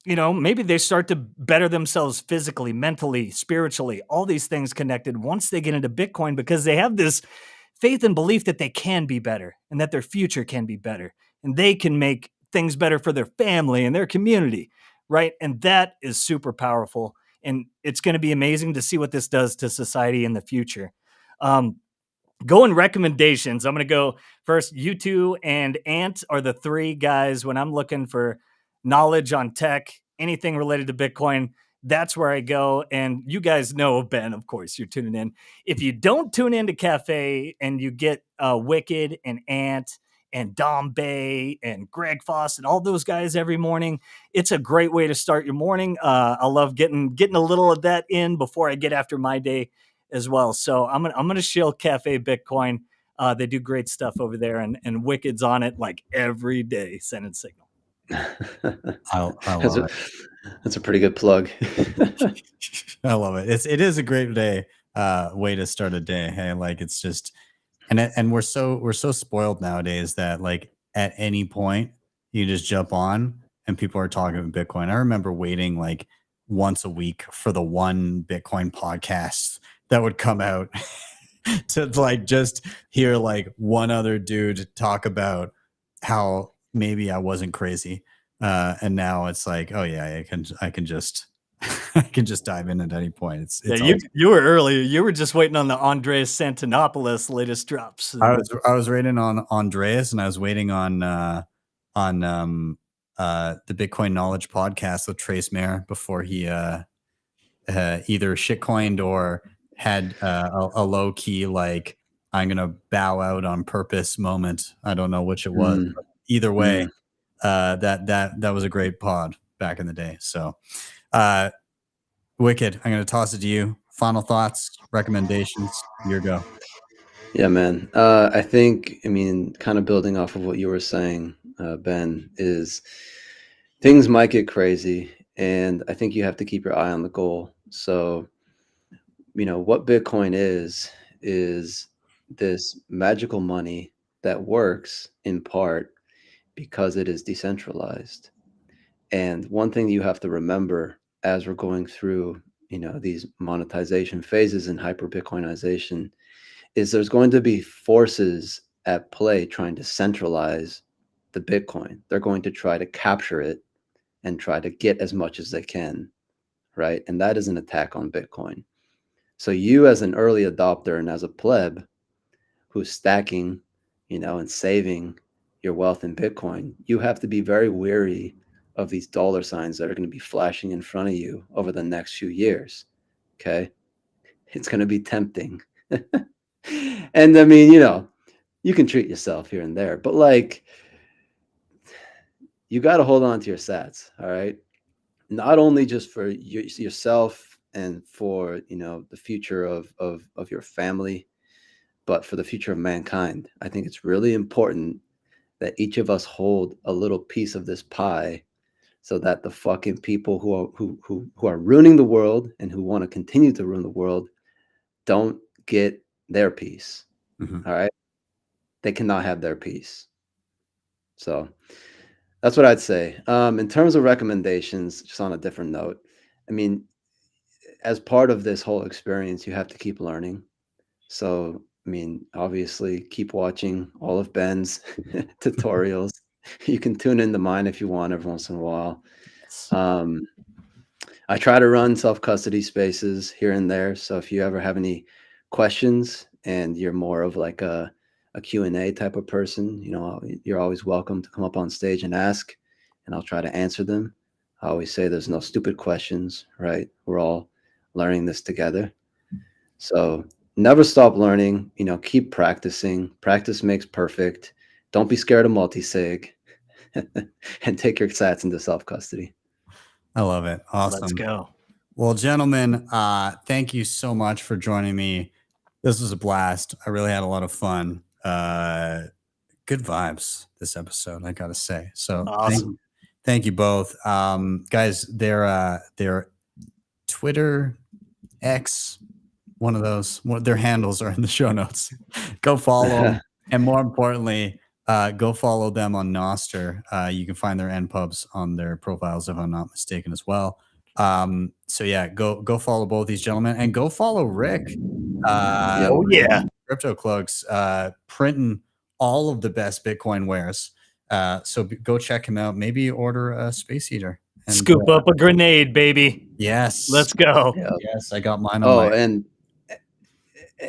Maybe they start to better themselves physically, mentally, spiritually, all these things connected once they get into Bitcoin, because they have this faith and belief that they can be better and that their future can be better, and they can make things better for their family and their community, right? And that is super powerful. And it's going to be amazing to see what this does to society in the future. Going recommendations. I'm going to go first. You two and Ant are the three guys when I'm looking for knowledge on tech, anything related to Bitcoin, that's where I go. And you guys know Ben, of course, you're tuning in. If you don't tune into Cafe and you get Wicked and Ant and Dom Bay and Greg Foss and all those guys every morning, it's a great way to start your morning. I love getting a little of that in before I get after my day as well. So I'm gonna shill Cafe Bitcoin. They do great stuff over there, and Wicked's on it like every day, sending signal.
I love it.
That's a pretty good plug.
I love it. It is a great way to start a day. Hey, like it's just, and we're so spoiled nowadays that like at any point you just jump on and people are talking about Bitcoin. I remember waiting like once a week for the one Bitcoin podcast that would come out to like just hear like one other dude talk about how maybe I wasn't crazy. And now it's like, oh yeah, I can just I can just dive in at any point. It's
you were early. You were just waiting on the Andreas Santonopoulos latest drops.
I was waiting on Andreas, and I was waiting on the Bitcoin Knowledge podcast with Trace Mayer before he either shitcoined or had a low key like I'm gonna bow out on purpose moment. I don't know which it was. But either way, that was a great pod back in the day. So Wicked, I'm gonna toss it to you. Final thoughts, recommendations, your go.
Yeah, man. I mean, kind of building off of what you were saying, Ben, is things might get crazy, and I think you have to keep your eye on the goal. So, what Bitcoin is this magical money that works in part because it is decentralized. And one thing you have to remember as we're going through, these monetization phases and hyper Bitcoinization is there's going to be forces at play trying to centralize the Bitcoin. They're going to try to capture it and try to get as much as they can, right? And that is an attack on Bitcoin. So you as an early adopter and as a pleb who's stacking, and saving your wealth in Bitcoin, you have to be very wary of these dollar signs that are going to be flashing in front of you over the next few years. Okay. It's going to be tempting. And I mean, you can treat yourself here and there, but like, you got to hold on to your sats. All right. Not only just for yourself and for, the future of your family, but for the future of mankind. I think it's really important that each of us hold a little piece of this pie so that the fucking people who are ruining the world and who want to continue to ruin the world don't get their piece. All right. They cannot have their piece. So that's what I'd say. In terms of recommendations, just on a different note, I mean, as part of this whole experience, you have to keep learning. So, I mean, obviously keep watching all of Ben's tutorials. You can tune into mine if you want every once in a while. I try to run self-custody spaces here and there. So if you ever have any questions and you're more of like a Q&A type of person, you're always welcome to come up on stage and ask, and I'll try to answer them. I always say there's no stupid questions, right? We're all learning this together. So never stop learning, keep practicing. Practice makes perfect. Don't be scared of multi-sig and take your sats into self-custody.
I love it. Awesome.
Let's go.
Well, gentlemen, thank you so much for joining me. This was a blast. I really had a lot of fun. Good vibes this episode, I gotta say. So
awesome.
Thank you both. Guys, their Twitter, X, one of those, their handles are in the show notes. Go follow them. And more importantly, go follow them on Nostr. You can find their NPubs on their profiles, if I'm not mistaken, as well. So yeah, go follow both these gentlemen, and go follow Rick.
Oh yeah,
Cryptocloaks, printing all of the best Bitcoin wares. So go check him out. Maybe order a space heater. And,
scoop up a grenade, baby.
Yes,
let's go.
Yeah.
Yes, I got mine on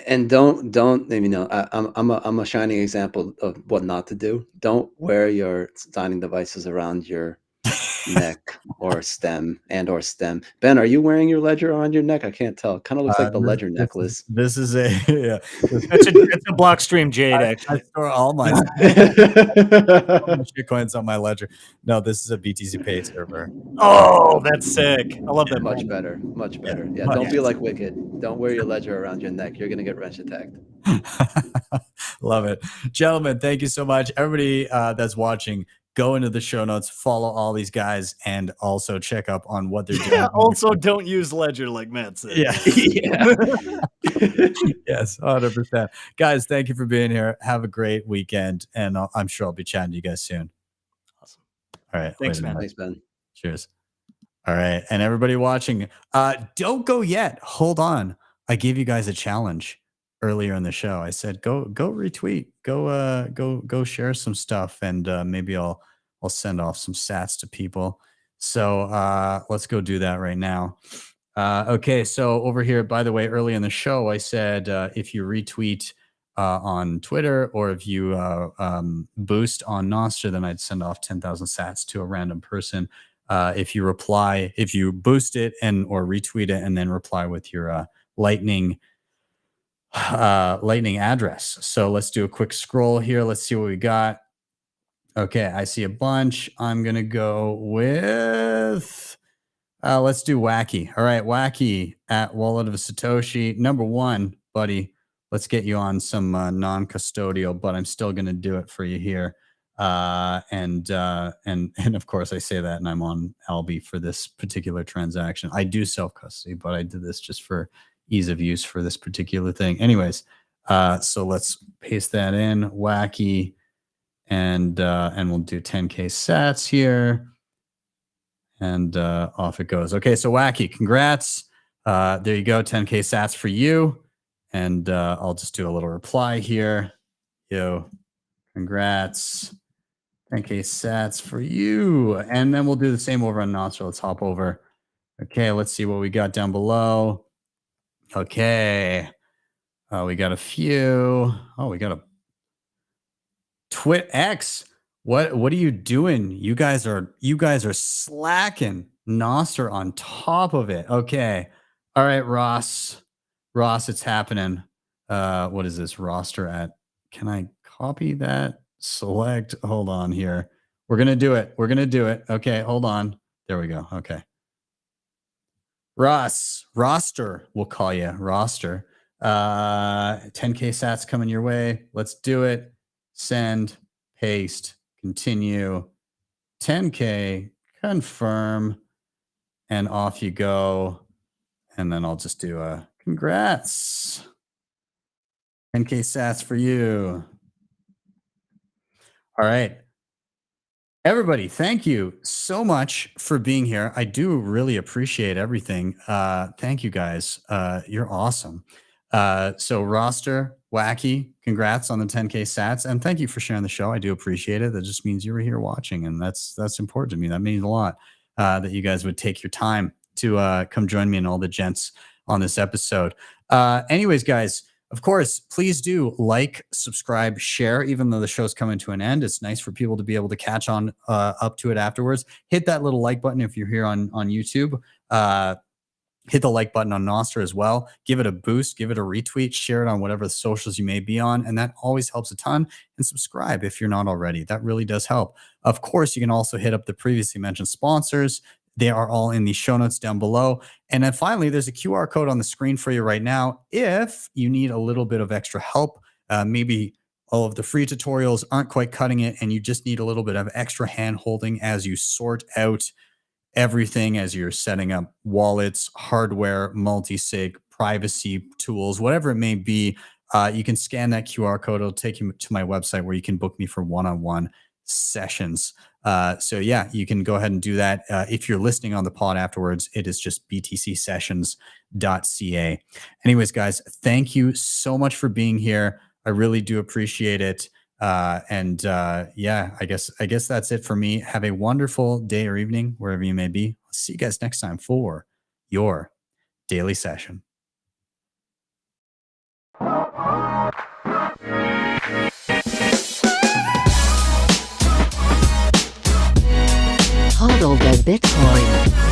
and don't I'm a shining example of what not to do. Don't wear your signing devices around your neck or stem. Ben, are you wearing your ledger on your neck? I can't tell. Kind of looks like the ledger necklace.
This is a yeah.
That's a Blockstream Jade,
I
actually.
store all my shitcoins on my ledger. No, this is a BTC Pay server.
Oh, that's sick. I love that.
Much better. Yeah,
Oh,
don't
yeah.
be like Wicked. Don't wear your ledger around your neck. You're gonna get wrench attacked.
Love it. Gentlemen, thank you so much. Everybody that's watching, go into the show notes, follow all these guys, and also check up on what they're doing.
Yeah, also, don't use Ledger like Matt said.
Yeah.
Yeah.
Yes, 100%. Guys, thank you for being here. Have a great weekend, and I'm sure I'll be chatting to you guys soon.
Awesome.
All right.
Thanks, man.
Thanks, Ben.
Cheers. All right. And everybody watching, don't go yet. Hold on. I gave you guys a challenge earlier in the show. I said, go retweet, go share some stuff, and maybe I'll send off some sats to people. So let's go do that right now. Okay. So over here, by the way, early in the show, I said, if you retweet on Twitter, or if you boost on Nostr, then I'd send off 10,000 sats to a random person. If you boost it or retweet it and then reply with your lightning address. So let's do a quick scroll here. Let's see what we got. Okay, I see a bunch. I'm gonna go with let's do Wacky. All right, Wacky at Wallet of Satoshi. Number one, buddy. Let's get you on some non-custodial, but I'm still gonna do it for you here. And of course I say that, and I'm on Alby for this particular transaction. I do self-custody, but I did this just for ease of use for this particular thing. Anyways, so let's paste that in, Wacky, and we'll do 10K sats here, and off it goes. Okay, so Wacky, congrats. There you go, 10K sats for you, and I'll just do a little reply here. Yo, congrats. 10K sats for you. And then we'll do the same over on Nostr. Let's hop over. Okay, let's see what we got down below. Okay. We got a few. Oh, we got a TwitX. What are you doing? You guys are slacking. Nostr on top of it. Okay. All right, Ross. Ross, it's happening. What is this? Roster at. Can I copy that? Select. Hold on here. We're going to do it. Okay, hold on. There we go. Okay. Roster, we'll call you Roster. 10K sats coming your way. Let's do it. Send, paste, continue. 10K, confirm, and off you go. And then I'll just do a congrats. 10K sats for you. All right. Everybody, thank you so much for being here. I do really appreciate everything. Thank you guys. You're awesome. So Roster, Wacky, congrats on the 10K sats, and thank you for sharing the show. I do appreciate it. That just means you were here watching, and that's important to me. That means a lot that you guys would take your time to come join me and all the gents on this episode. Anyways, guys, of course, please do like, subscribe, share, even though the show's coming to an end. It's nice for people to be able to catch on up to it afterwards. Hit that little like button if you're here on YouTube. Hit the like button on Nostr as well. Give it a boost, give it a retweet, share it on whatever the socials you may be on, and that always helps a ton. And subscribe if you're not already. That really does help. Of course, you can also hit up the previously mentioned sponsors. They are all in the show notes down below. And then finally, there's a QR code on the screen for you right now. If you need a little bit of extra help, maybe all of the free tutorials aren't quite cutting it, and you just need a little bit of extra hand holding as you sort out everything, as you're setting up wallets, hardware, multi-sig, privacy tools, whatever it may be, you can scan that QR code. It'll take you to my website where you can book me for one-on-one sessions. So yeah, you can go ahead and do that. If you're listening on the pod afterwards, it is just btcsessions.ca. Anyways, guys, thank you so much for being here. I really do appreciate it. Yeah, I guess that's it for me. Have a wonderful day or evening, wherever you may be. I'll see you guys next time for your daily session.
HODL Bitcoin.